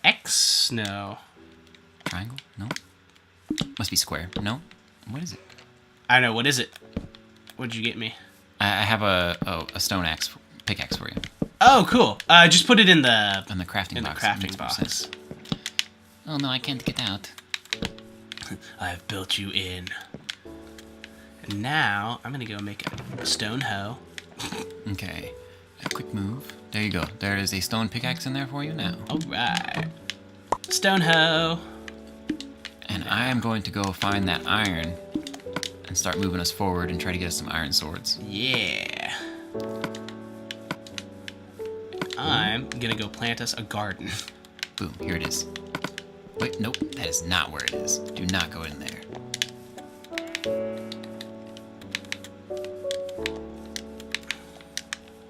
X? No. Triangle? No. Must be square. No. What is it? I don't know. What is it? What'd you get me? I have a stone axe, pickaxe for you. Oh, cool. Just put it in the crafting box. The crafting box. Oh no, I can't get out. I have built you in. And now I'm gonna go make a stone hoe. Okay, a quick move. There you go. There is a stone pickaxe in there for you now. All right. Stone hoe. And I am going to go find that iron and start moving us forward and try to get us some iron swords. Yeah. I'm gonna go plant us a garden. Boom, here it is. Wait, nope, that is not where it is. Do not go in there.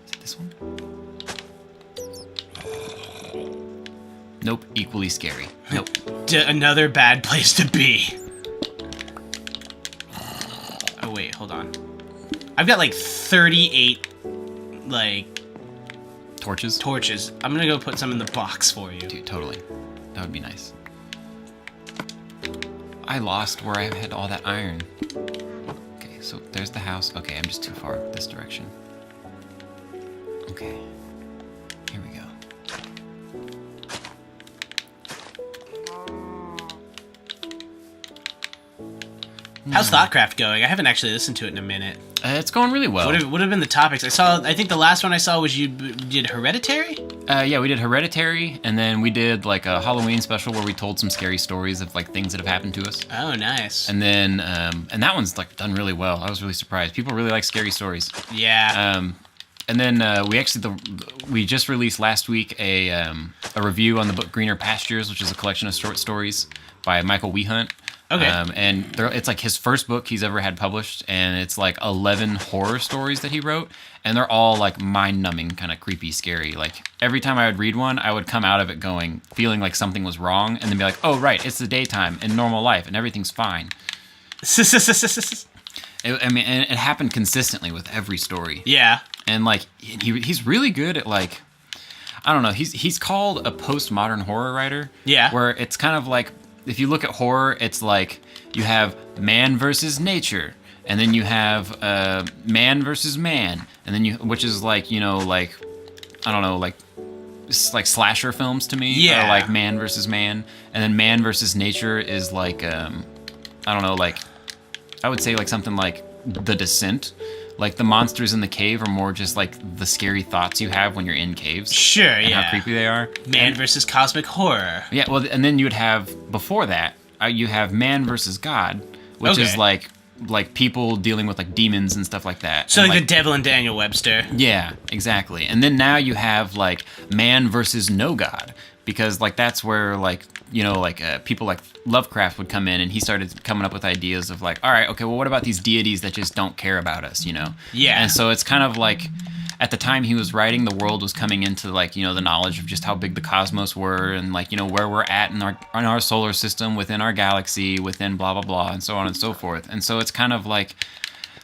Is it this one? Nope, equally scary. Nope. Another bad place to be. Oh wait, hold on. I've got like 38 like torches. I'm gonna go put some in the box for you. Dude, totally. That would be nice. I lost where I had all that iron. Okay, so there's the house. Okay, I'm just too far this direction. Okay. Here we go. How's ThoughCraft going? I haven't actually listened to it in a minute. It's going really well. What have been the topics? I think the last one I saw was you did Hereditary? Yeah, we did Hereditary, and then we did like a Halloween special where we told some scary stories of like things that have happened to us. Oh, nice. And then, and that one's like done really well. I was really surprised. People really like scary stories. Yeah. And then we just released last week a review on the book Greener Pastures, which is a collection of short stories by Michael Wehunt. Okay. And it's like his first book he's ever had published, and it's like 11 horror stories that he wrote, and they're all like mind-numbing, kind of creepy, scary. Like every time I would read one, I would come out of it feeling like something was wrong, and then be like, oh right, it's the daytime in normal life, and everything's fine. And it happened consistently with every story. Yeah. And like he's really good at like, I don't know, he's called a postmodern horror writer. Yeah. Where it's kind of like, if you look at horror, it's like you have man versus nature, and then you have man versus man, and then which is like, you know, like, I don't know, like it's like slasher films to me. Yeah. Are like man versus man, and then man versus nature is like I don't know, like I would say like something like The Descent, Like the monsters in the cave are more just like the scary thoughts you have when you're in caves. Sure, and yeah. how creepy they are. Man versus cosmic horror. Yeah, well, and then you would have, before that, you have man versus God, which is like people dealing with like demons and stuff like that. So and, like the devil and Daniel Webster. Yeah, exactly. And then now you have like man versus no God, because like that's where like, you know, like people like Lovecraft would come in, and he started coming up with ideas of like, all right, okay, well, what about these deities that just don't care about us, you know? Yeah. And so it's kind of like, at the time he was writing, the world was coming into like, you know, the knowledge of just how big the cosmos were, and like, you know, where we're at in our solar system, within our galaxy, within blah blah blah, and so on and so forth. And so it's kind of like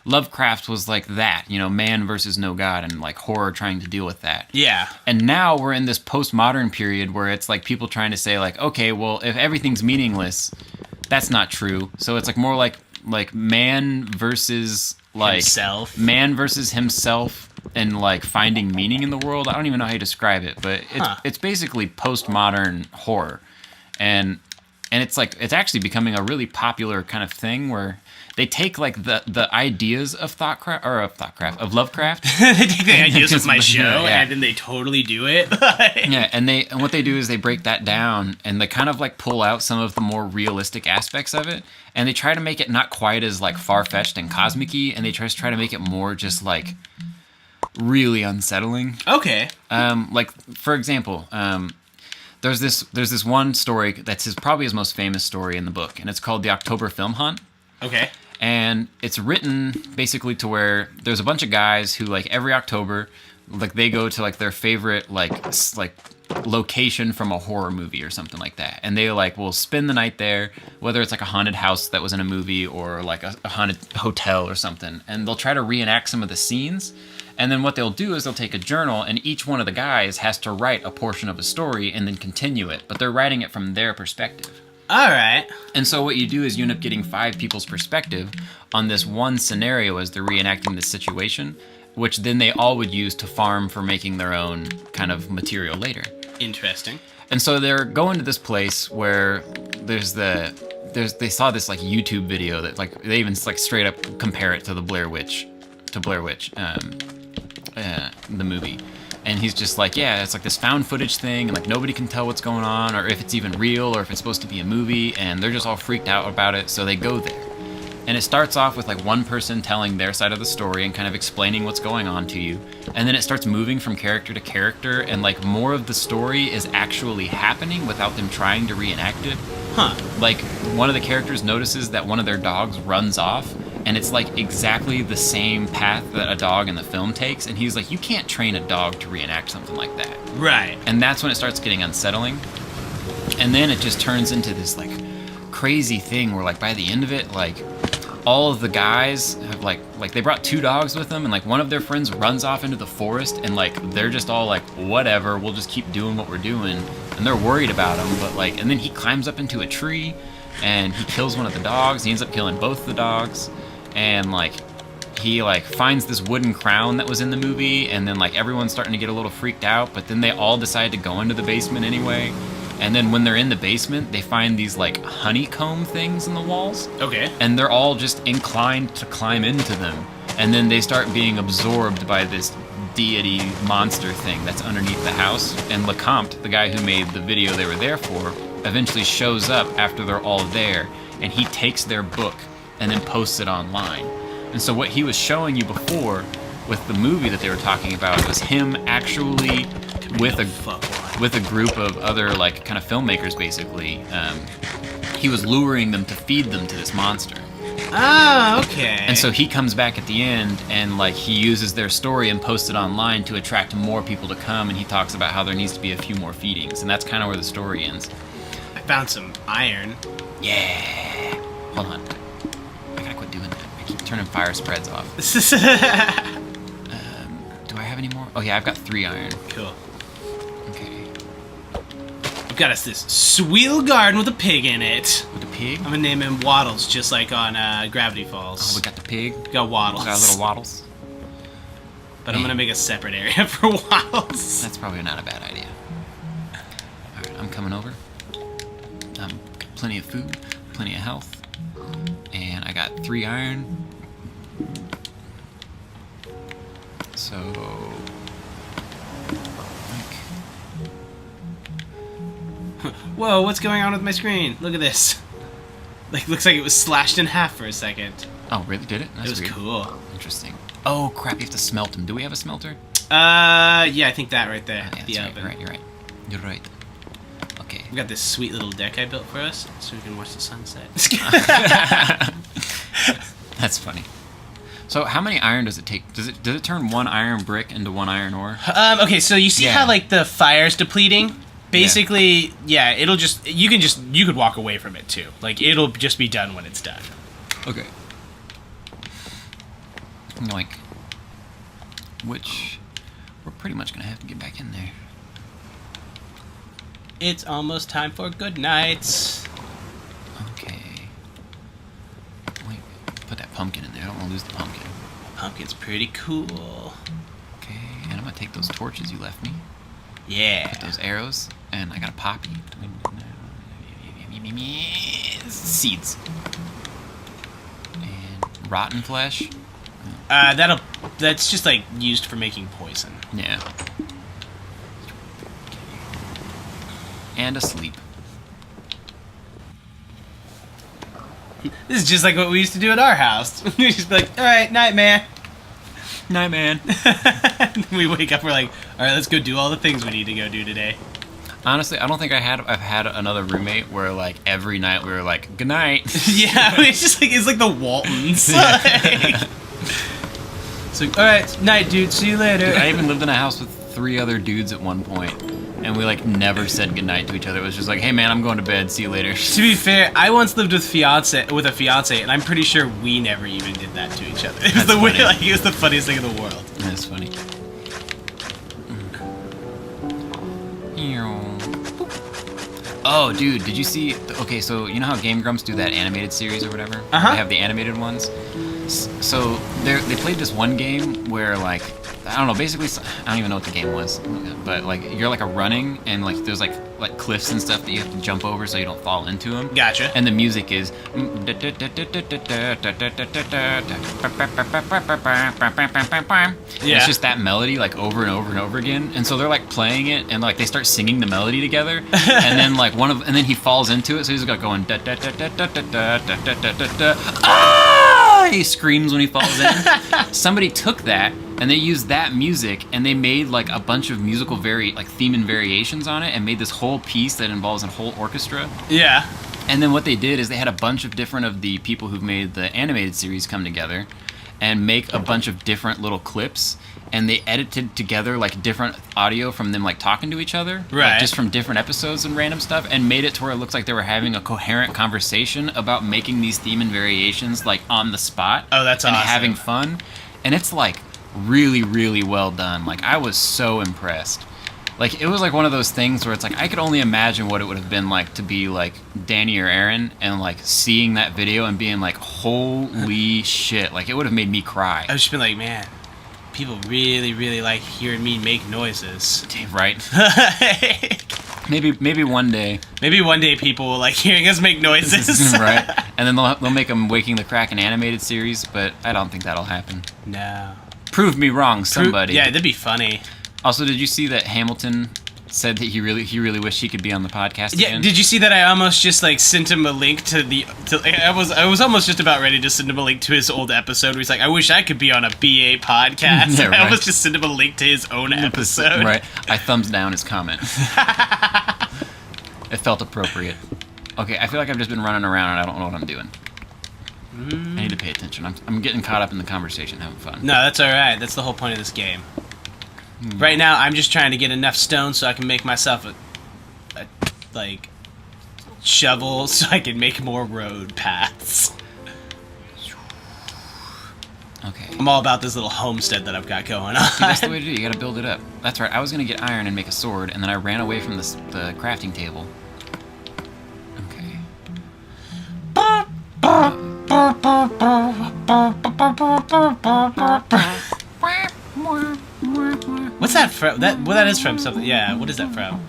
Lovecraft was like that, you know, man versus no God, and like horror trying to deal with that. Yeah. And now we're in this postmodern period where it's like people trying to say like, okay, well, if everything's meaningless, that's not true. So it's like more like man versus like himself. Man versus himself, and like finding meaning in the world. I don't even know how you describe it, but it's basically postmodern horror. And it's like, it's actually becoming a really popular kind of thing where they take like the ideas of of Lovecraft. They take the ideas of my show, yeah. and then they totally do it. Yeah, and what they do is they break that down, and they kind of like pull out some of the more realistic aspects of it, and they try to make it not quite as like far-fetched and cosmic-y, and they try to make it more just like really unsettling. Okay. Like for example, there's this one story that's probably his most famous story in the book, and it's called The October Film Hunt. Okay. And it's written basically to where there's a bunch of guys who like every October, like they go to like their favorite like location from a horror movie or something like that, and they like will spend the night there, whether it's like a haunted house that was in a movie or like a haunted hotel or something, and they'll try to reenact some of the scenes. And then what they'll do is they'll take a journal, and each one of the guys has to write a portion of a story and then continue it, but they're writing it from their perspective. All right. And so what you do is you end up getting 5 people's perspective on this one scenario as they're reenacting this situation, which then they all would use to farm for making their own kind of material later. Interesting. And so they're going to this place where they saw this like YouTube video that like they even like straight up compare it to the Blair Witch, the movie. And he's just like, yeah, it's like this found footage thing, and like nobody can tell what's going on, or if it's even real, or if it's supposed to be a movie, and they're just all freaked out about it, so they go there. And it starts off with like one person telling their side of the story and kind of explaining what's going on to you, and then it starts moving from character to character, and like more of the story is actually happening without them trying to reenact it. Like one of the characters notices that one of their dogs runs off, and it's like exactly the same path that a dog in the film takes, and he's like, you can't train a dog to reenact something like that. Right. And that's when it starts getting unsettling. And then it just turns into this like crazy thing where like by the end of it, like all of the guys have like they brought 2 dogs with them, and like one of their friends runs off into the forest, and like they're just all like, whatever, we'll just keep doing what we're doing, and they're worried about him, but like, and then he climbs up into a tree and he kills one of the dogs. He ends up killing both the dogs, and like he like finds this wooden crown that was in the movie, and then like everyone's starting to get a little freaked out, but then they all decide to go into the basement anyway. And then when they're in the basement, they find these like honeycomb things in the walls. Okay. And they're all just inclined to climb into them. And then they start being absorbed by this deity monster thing that's underneath the house. And LeCompte, the guy who made the video they were there for, eventually shows up after they're all there, and he takes their book and then posts it online. And so what he was showing you before with the movie that they were talking about was him actually with a group of other like kind of filmmakers basically. He was luring them to feed them to this monster. Ah, okay. And so he comes back at the end, and like he uses their story and posts it online to attract more people to come, and he talks about how there needs to be a few more feedings, and that's kind of where the story ends. I found some iron. Yeah. Hold on. I gotta quit doing that. I keep turning fire spreads off. Do I have any more? Oh yeah, I've got 3 iron. Cool. Okay. I've got us this sweet garden with a pig in it. With a pig? I'm gonna name him Waddles, just like on Gravity Falls. Oh, we got the pig. We got Waddles. We got little Waddles. But I'm gonna make a separate area for Waddles. That's probably not a bad idea. Alright, I'm coming over. Got plenty of food, plenty of health. And I got 3 iron. So... Whoa, what's going on with my screen? Look at this. Like, looks like it was slashed in half for a second. Oh, really? Did it? That's it was weird. Cool. Interesting. Oh, crap, you have to smelt them. Do we have a smelter? Yeah, I think that right there. Yeah, the right, oven. You're right. Okay. We got this sweet little deck I built for us, so we can watch the sunset. That's funny. So how many iron does it take? Does it turn one iron brick into one iron ore? Okay, so you see how like the fire's depleting? Basically, yeah, it'll just you could walk away from it too. Like it'll just be done when it's done. Okay. Like, which we're pretty much gonna have to get back in there. It's almost time for good nights. Okay. Wait, put that pumpkin in there. I don't want to lose the pumpkin. Pumpkin's pretty cool. Okay, and I'm gonna take those torches you left me. Yeah. Put those arrows, and I got a poppy. Seeds. And rotten flesh. That's just like used for making poison. Yeah. And asleep. This is just like what we used to do at our house. We just be like, all right, night, man. Night, man. We wake up, we're like, all right, let's go do all the things we need to go do today. Honestly, I don't think I've had another roommate where like every night we were like, good night. Yeah, it's like the Waltons. It's like, all right, night, dude. See you later. Dude, I even lived in a house with 3 other dudes at one point, and we like never said goodnight to each other. It was just like, hey man, I'm going to bed. See you later. To be fair, I once lived with a fiance, and I'm pretty sure we never even did that to each other. It was it was the funniest thing in the world. That's funny. Oh, dude, did you see? Okay, so you know how Game Grumps do that animated series or whatever? Uh-huh. They have the animated ones. So they played this one game where like, I don't know, basically I don't even know what the game was, but like you're like a running and like there's like cliffs and stuff that you have to jump over so you don't fall into them. Gotcha. And the music is It's just that melody like over and over and over again. And so they're like playing it and like they start singing the melody together. And then like and then he falls into it, so he's like going he screams when he falls in. Somebody took that and they used that music and they made like a bunch of musical theme and variations on it and made this whole piece that involves a whole orchestra. Yeah. And then what they did is they had a bunch of different of the people who've made the animated series come together and make a bunch of different little clips, and they edited together like different audio from them like talking to each other, right? Like, just from different episodes and random stuff, and made it to where it looks like they were having a coherent conversation about making these theme and variations like on the spot. Oh, that's and awesome. Having fun, and it's like really, really well done. Like I was so impressed. Like it was like one of those things where it's like I could only imagine what it would have been like to be like Danny or Aaron and like seeing that video and being like, holy shit! Like it would have made me cry. I was just been like, man, people really, really like hearing me make noises. Right. Maybe one day. Maybe one day people will like hearing us make noises. Right. And then they'll make them Waking the Kraken animated series, but I don't think that'll happen. No. Prove me wrong, somebody. Yeah, that'd be funny. Also, did you see that Hamilton said that he really wished he could be on the podcast again? Yeah, did you see that? I almost just like sent him a link to I was almost just about ready to send him a link to his old episode where he's like, I wish I could be on a BA podcast. Yeah, right. I almost just sent him a link to his own episode. Right. I thumbs down his comment. It felt appropriate. Okay, I feel like I've just been running around and I don't know what I'm doing. I need to pay attention. I'm getting caught up in the conversation, having fun. No, that's alright. That's the whole point of this game. Right now, I'm just trying to get enough stone so I can make myself a shovel so I can make more road paths. Okay. I'm all about this little homestead that I've got going on. That's the way to do it. You gotta build it up. That's right. I was gonna get iron and make a sword, and then I ran away from the crafting table. Okay. What's that from? That is from something. Yeah, what is that from?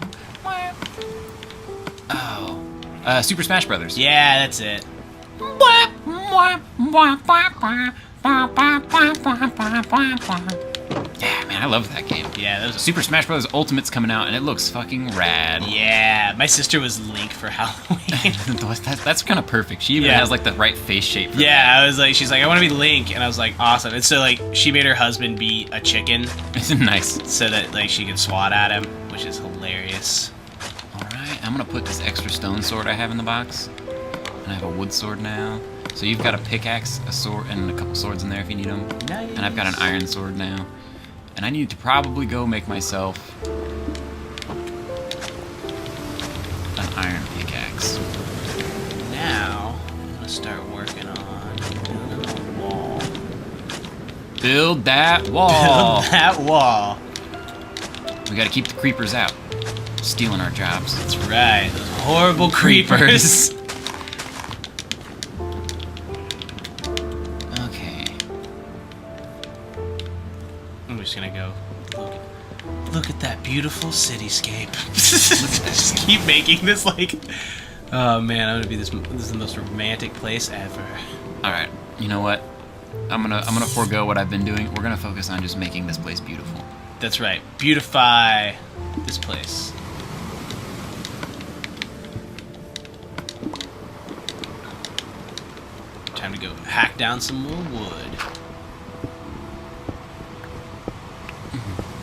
Oh. Super Smash Brothers. Yeah, that's it. Yeah, man, I love that game. Yeah, that was Super Smash Bros. Ultimate's coming out, and it looks fucking rad. Yeah, my sister was Link for Halloween. That's kind of perfect. She even has like the right face shape. For yeah, that. I was like, she's like, I want to be Link, and I was like, awesome. And so like, she made her husband be a chicken. Nice. So that like she could swat at him, which is hilarious. All right, I'm gonna put this extra stone sword I have in the box, and I have a wood sword now. So you've got a pickaxe, a sword, and a couple swords in there if you need them. Nice. And I've got an iron sword now. And I need to probably go make myself an iron pickaxe. Now, I'm gonna start working on building a wall. Build that wall! Build that wall. We gotta keep the creepers out. Stealing our jobs. That's right, those horrible creepers. I'm just gonna go look at that beautiful cityscape. Just keep making this like, oh man, I'm gonna be this is the most romantic place ever. All right, you know what? I'm gonna forego what I've been doing. We're gonna focus on just making this place beautiful. That's right, beautify this place. Time to go hack down some more wood.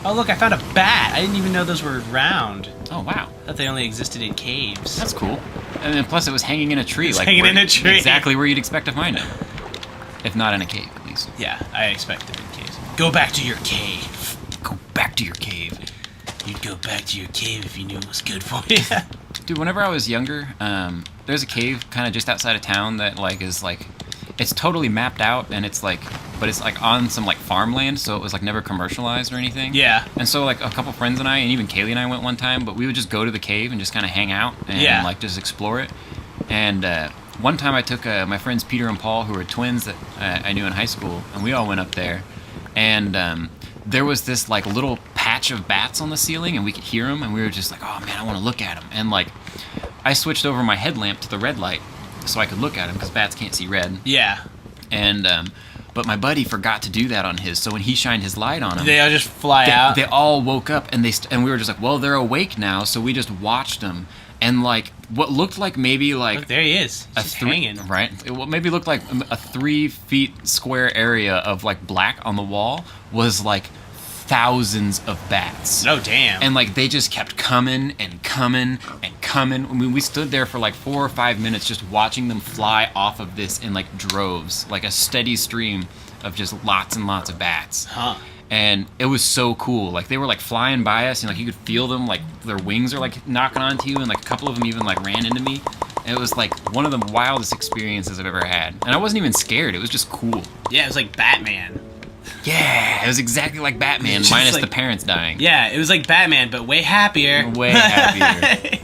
Oh look, I found a bat. I didn't even know those were round. Oh wow. I thought they only existed in caves. That's cool. And then plus it was hanging in a tree. It's like hanging in a tree. Exactly where you'd expect to find it. If not in a cave, at least. Yeah, I expect them in caves. Go back to your cave. Go back to your cave. You'd go back to your cave if you knew it was good for you. Dude, whenever I was younger, there's a cave kind of just outside of town that like is like, it's totally mapped out and it's like, but it's like on some like farmland, so it was like never commercialized or anything. Yeah. And so like a couple friends and I, and even Kaylee and I went one time, but we would just go to the cave and just kind of hang out and like just explore it. And one time I took my friends Peter and Paul, who were twins that I knew in high school, and we all went up there. And there was this like little patch of bats on the ceiling, and we could hear them, and we were just like, oh man, I want to look at them. And like, I switched over my headlamp to the red light so I could look at them because bats can't see red. Yeah. And but my buddy forgot to do that on his, so when he shined his light on them, they all just fly out. They all woke up, and and we were just like, well, they're awake now, so we just watched them. And like what looked like maybe like look, there he is. He's hanging. Right. What maybe looked like a 3 feet square area of like black on the wall was like thousands of bats. Oh damn. And like they just kept coming and coming and coming. I mean, we stood there for like 4 or 5 minutes just watching them fly off of this in like droves, like a steady stream of just lots and lots of bats. Huh. And it was so cool. Like they were like flying by us, and like you could feel them, like their wings are like knocking onto you, and like a couple of them even like ran into me. And it was like one of the wildest experiences I've ever had. And I wasn't even scared. It was just cool. Yeah, it was like Batman. Yeah, it was exactly like Batman, minus like, the parents dying. Yeah, it was like Batman, but way happier. Way happier.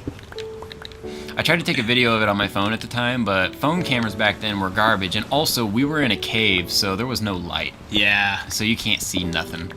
I tried to take a video of it on my phone at the time, but phone cameras back then were garbage, and also we were in a cave, so there was no light. Yeah. So you can't see nothing.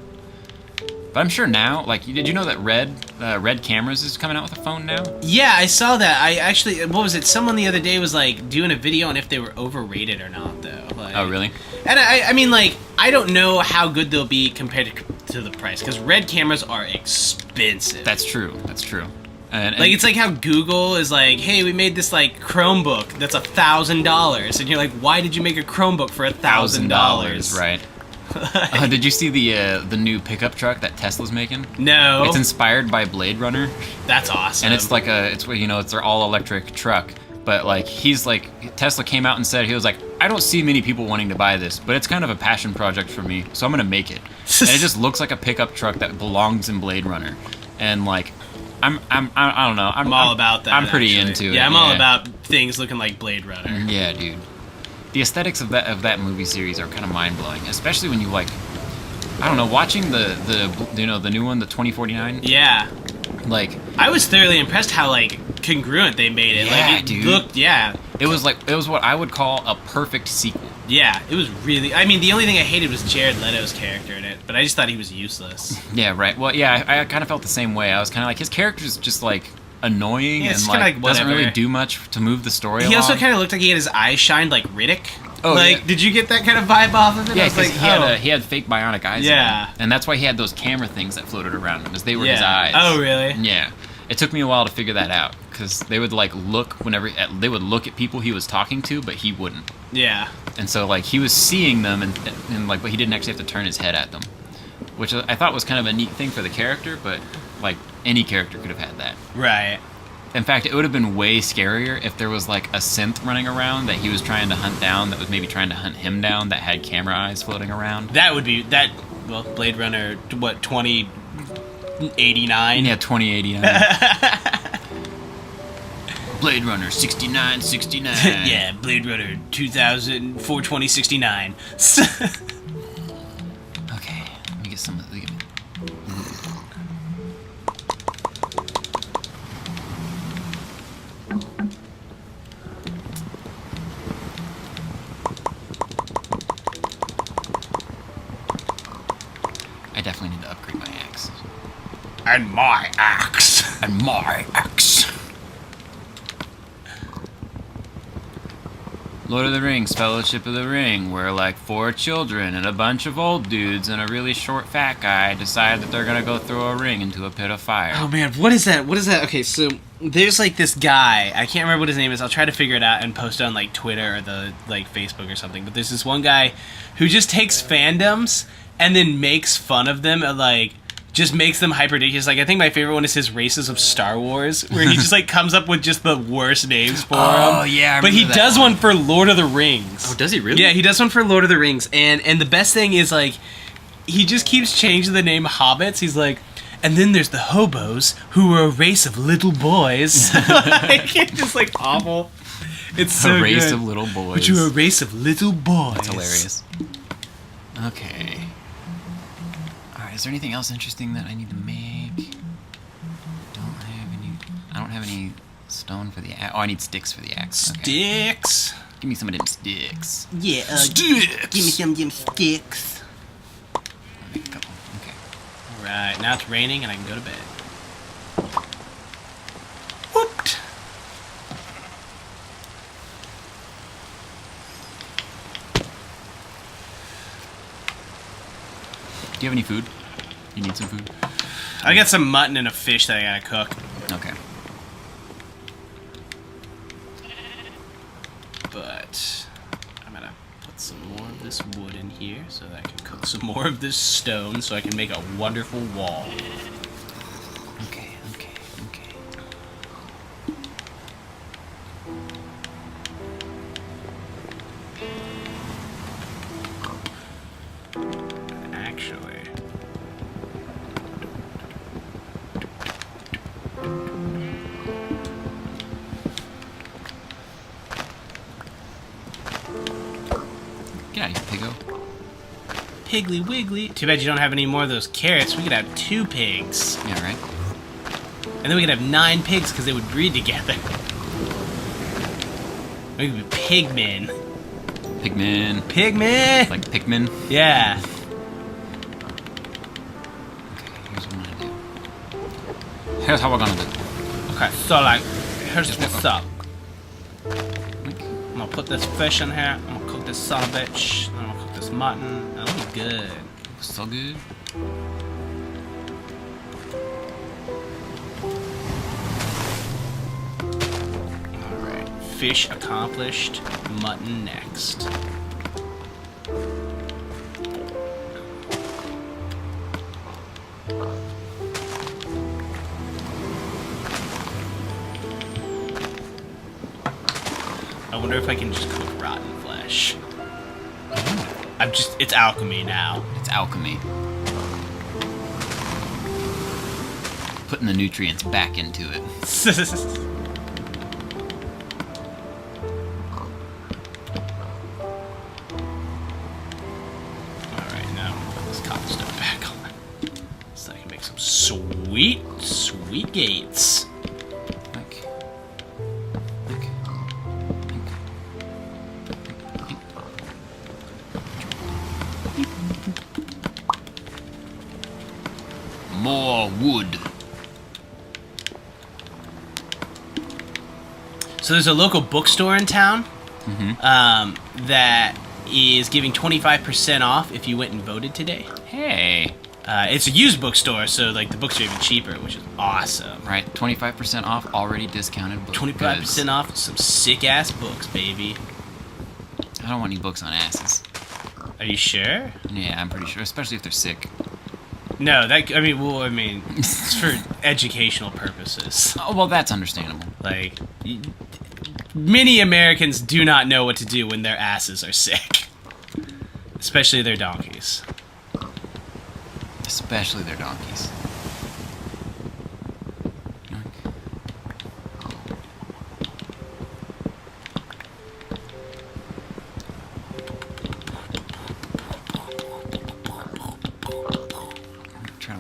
But I'm sure now, like, did you know that Red cameras is coming out with a phone now? Yeah, I saw that. I actually, what was it? Someone the other day was like doing a video on if they were overrated or not, though. Like, oh, really? And I mean, like, I don't know how good they'll be compared to the price, because Red cameras are expensive. That's true. That's true. And like, it's like how Google is like, hey, we made this like Chromebook that's $1,000, and you're like, why did you make a Chromebook for $1,000? Right. Did you see the new pickup truck that Tesla's making? No. It's inspired by Blade Runner. That's awesome. And it's like it's their all electric truck. But like Tesla came out and said, he was like, I don't see many people wanting to buy this, but it's kind of a passion project for me, so I'm gonna make it. And it just looks like a pickup truck that belongs in Blade Runner. And like, I don't know. I'm all about that. I'm pretty into it. Yeah, I'm all about things looking like Blade Runner. Yeah, dude. The aesthetics of that movie series are kind of mind blowing, especially when you like, I don't know, watching the new one, the 2049. Yeah. Like, I was thoroughly impressed how like congruent they made it. Yeah, like it dude. looked, yeah. It was what I would call a perfect sequel. Yeah, it was really. I mean, the only thing I hated was Jared Leto's character in it, but I just thought he was useless. Yeah, right. Well, yeah, I kind of felt the same way. I was kind of like, his character's just like annoying and like doesn't really do much to move the story along. He also kind of looked like he had his eyes shined like Riddick. Oh, like, yeah. did you get that kind of vibe off of it? Yeah, I was like, because he had fake bionic eyes. Yeah. In him. And that's why he had those camera things that floated around him, as they were his eyes. Oh, really? Yeah. It took me a while to figure that out, because they would like look they would look at people he was talking to, but he wouldn't. Yeah. And so like he was seeing them, and like, but he didn't actually have to turn his head at them, which I thought was kind of a neat thing for the character. But like any character could have had that. Right. In fact, it would have been way scarier if there was like a synth running around that he was trying to hunt down, that was maybe trying to hunt him down, that had camera eyes floating around. That would be that. Well, Blade Runner, what, 2089? Yeah, 2089. Blade Runner 6969. Yeah, Blade Runner 2069. Okay, let me get some of the. I definitely need to upgrade my axe. And my axe. And my axe. Lord of the Rings, Fellowship of the Ring, where like 4 children and a bunch of old dudes and a really short fat guy decide that they're gonna go throw a ring into a pit of fire. Oh man, what is that? What is that? Okay, so there's like this guy, I can't remember what his name is. I'll try to figure it out and post it on like Twitter or the like Facebook or something. But there's this one guy who just takes fandoms and then makes fun of them and like just makes them hyper ridiculous. Like, I think my favorite one is his Races of Star Wars, where he just like comes up with just the worst names for them. Oh yeah, but he does one for Lord of the Rings. Oh, does he really? Yeah, he does one for Lord of the Rings, and the best thing is like he just keeps changing the name hobbits. He's like, and then there's the hobos, who were a race of little boys. Like, it's just like awful. It's so a race good. of little boys. But you're a race of little boys. That's hilarious. Okay. Alright, is there anything else interesting that I need to make? I don't have any stone for the axe. Oh, I need sticks for the axe. Okay. Sticks. Give me some of them sticks. Yeah. Sticks. Give me some of them sticks. I'll make a couple. Okay. Right, now it's raining and I can go to bed. Whooped. Do you have any food? You need some food? I got some mutton and a fish that I gotta cook. Okay. But I'm gonna put some more of this wood in here so that I can cook some more of this stone so I can make a wonderful wall. Okay. Actually, Get out of here, piggo. Piggly Wiggly. Too bad you don't have any more of those carrots. We could have 2 pigs. Yeah, right? And then we could have 9 pigs because they would breed together. We could be pigmen. Pigman. Pigmen! Like Pikmin. Yeah. Okay, here's what I'm gonna do. Here's how we're gonna do. Okay, so like, here's Just what's go. up. I'm gonna put this fish in here. I'm gonna cook this son of a bitch. I'm gonna cook this mutton. That'll be good. So good. Alright, fish accomplished. Mutton next. I wonder if I can just cook rotten flesh. It's alchemy now. It's alchemy. Putting the nutrients back into it. Alright, now I'm gonna put this cobblestone back on. So I can make some sweet gates. Like. More wood. So there's a local bookstore in town, that is giving 25% off if you went and voted today. Hey. It's a used bookstore, so like the books are even cheaper, which is awesome. Right, 25% off already discounted books. 25% off some sick ass books, baby. I don't want any books on asses. Are you sure? Yeah, I'm pretty sure, especially if they're sick. No, it's for educational purposes. Oh, well, that's understandable. Like, many Americans do not know what to do when their asses are sick. Especially their donkeys. Especially their donkeys.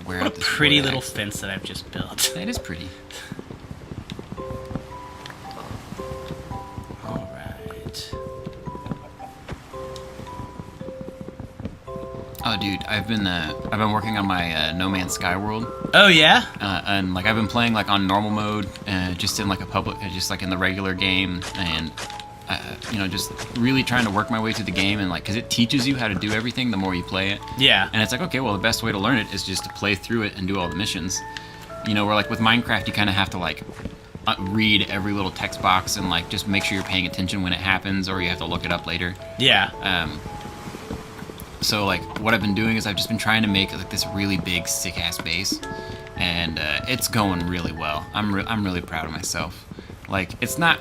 What a pretty little fence that I've just built. That is pretty. Alright. Oh, dude, I've been working on my No Man's Sky world. Oh yeah. And like I've been playing like on normal mode, just in like a public, just like in the regular game, and you know, just really trying to work my way through the game, and like, cause it teaches you how to do everything the more you play it. Yeah. And it's like, okay, well, the best way to learn it is just to play through it and do all the missions. You know, where like with Minecraft, you kind of have to like read every little text box and like just make sure you're paying attention when it happens, or you have to look it up later. Yeah. So like what I've been doing is I've just been trying to make like this really big sick ass base, and it's going really well. I'm really proud of myself. Like it's not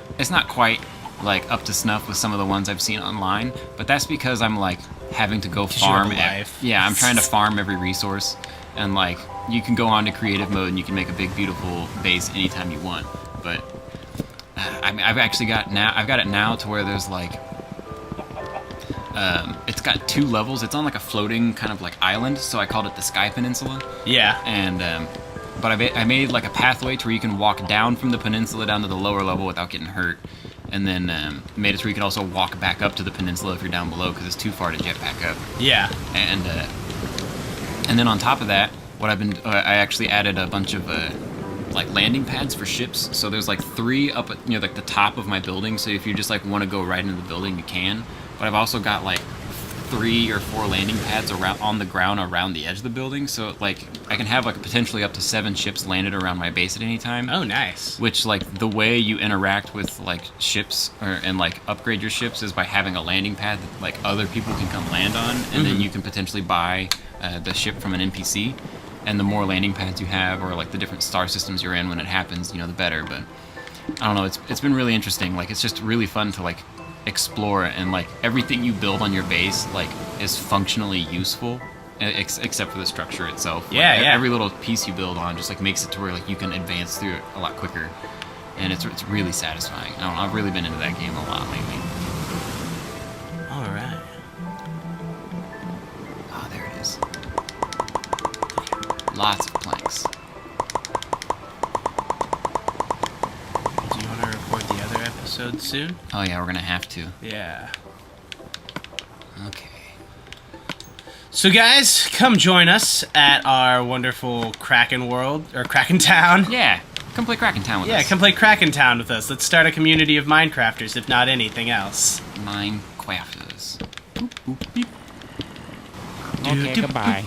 quite like up to snuff with some of the ones I've seen online, but that's because I'm like having to go farm. Yeah, I'm trying to farm every resource, and like you can go on to creative mode and you can make a big beautiful base anytime you want. But I've got it now to where there's like it's got 2 levels. It's on like a floating kind of like island, so I called it the Sky Peninsula. Yeah. And but I made like a pathway to where you can walk down from the peninsula down to the lower level without getting hurt. And then made it so you can also walk back up to the peninsula if you're down below, because it's too far to jetpack up. Yeah. And then on top of that, what I've been I actually added a bunch of like landing pads for ships. So there's like 3 up at, you know, like the top of my building. So if you just like want to go right into the building, you can. But I've also got like 3 or 4 landing pads around on the ground around the edge of the building, so like I can have like potentially up to 7 ships landed around my base at any time. Oh, nice. Which like the way you interact with like ships and like upgrade your ships is by having a landing pad that like other people can come land on, and then you can potentially buy the ship from an NPC. And the more landing pads you have, or like the different star systems you're in when it happens, you know, the better. But I don't know, it's been really interesting. Like it's just really fun to like explore, and like everything you build on your base like is functionally useful, except for the structure itself. Yeah, like, yeah. Every little piece you build on just like makes it to where like you can advance through it a lot quicker, and it's really satisfying. I don't know, I've really been into that game a lot lately. All right. Oh, there it is. Lots of planks. Do you want to record the other episode soon? Oh yeah, we're gonna have to. Yeah. Okay. So guys, come join us at our wonderful Kraken World, or Kraken Town. Yeah, come play Kraken Town with us. Yeah, come play Kraken Town with us. Let's start a community of Minecrafters, if not anything else. Minecrafters. Boop, boop, beep. Okay, goodbye.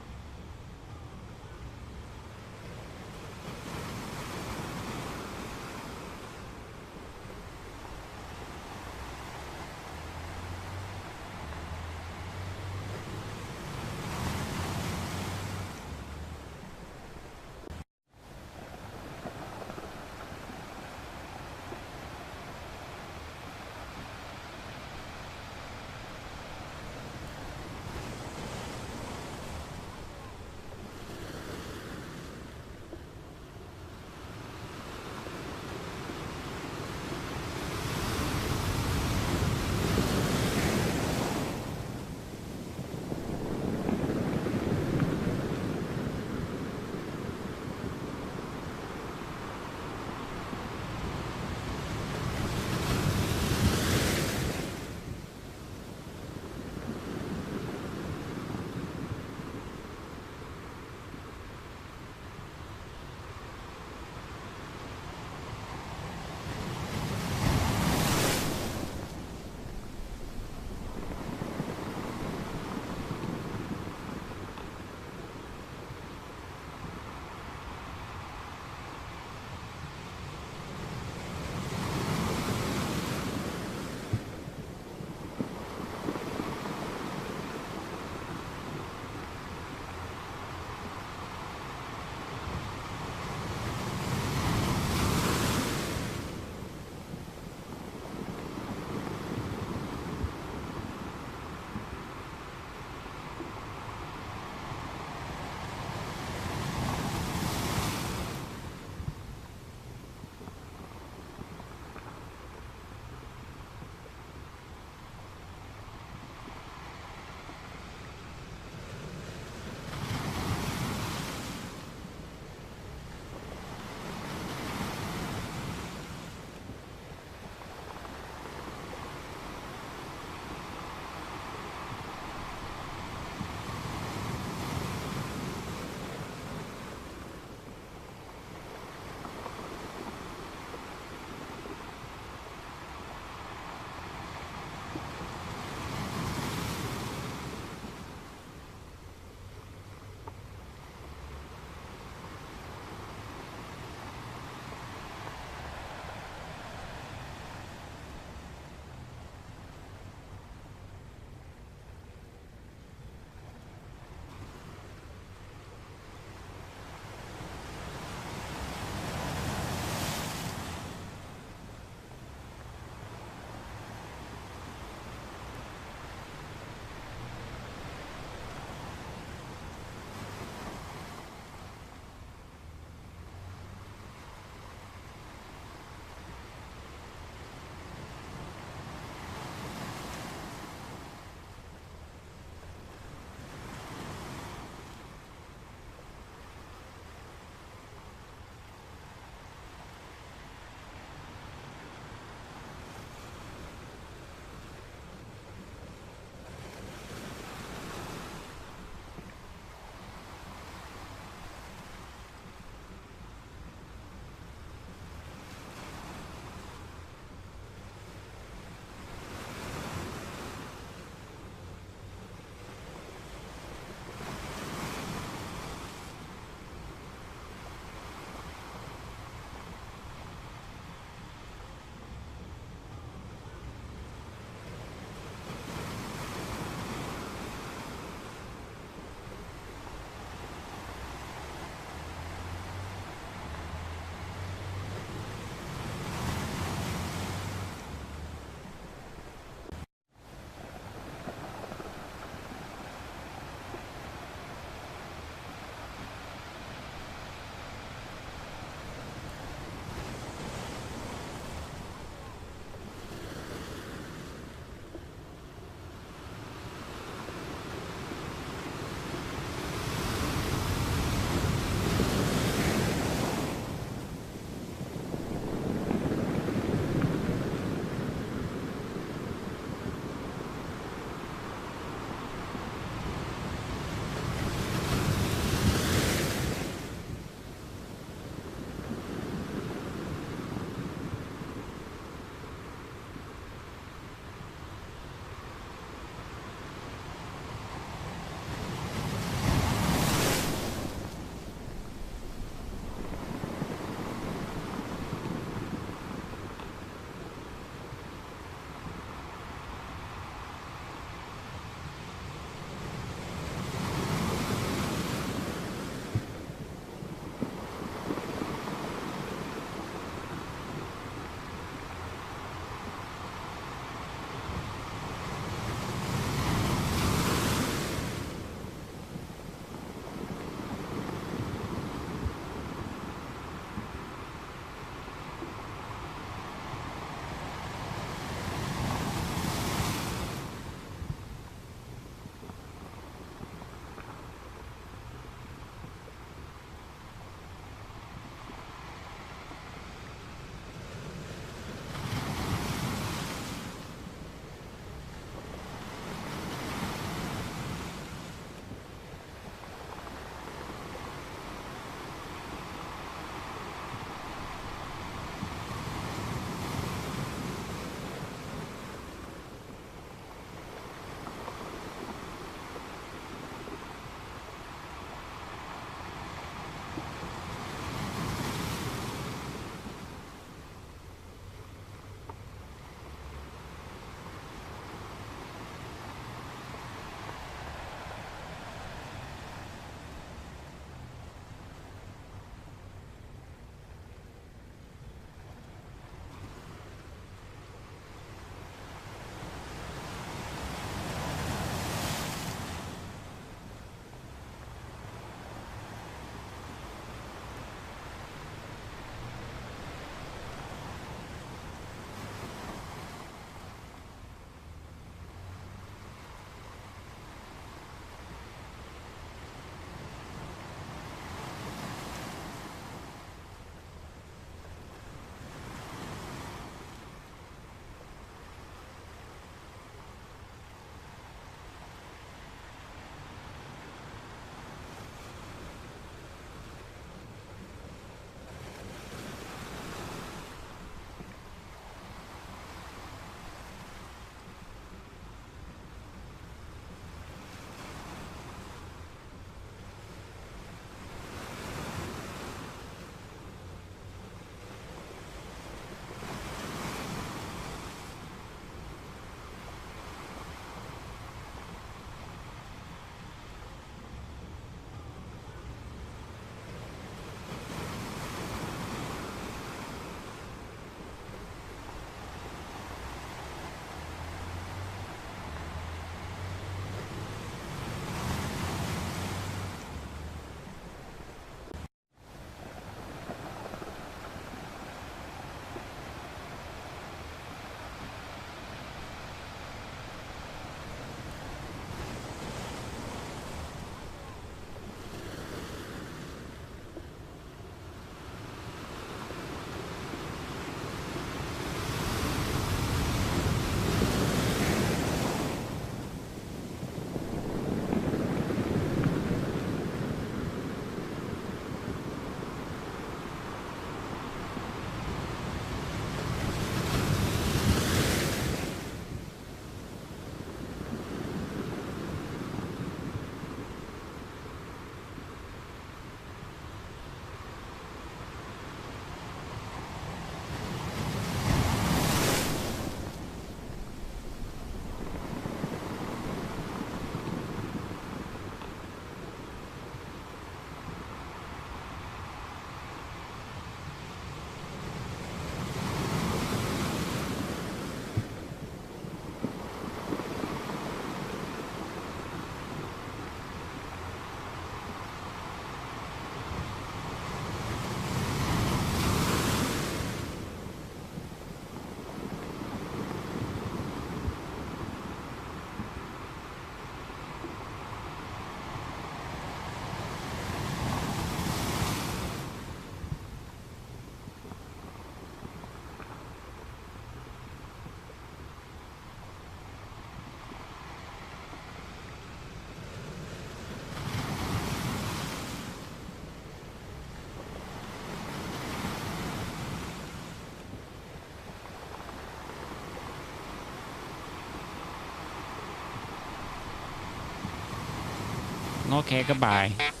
Okay, goodbye.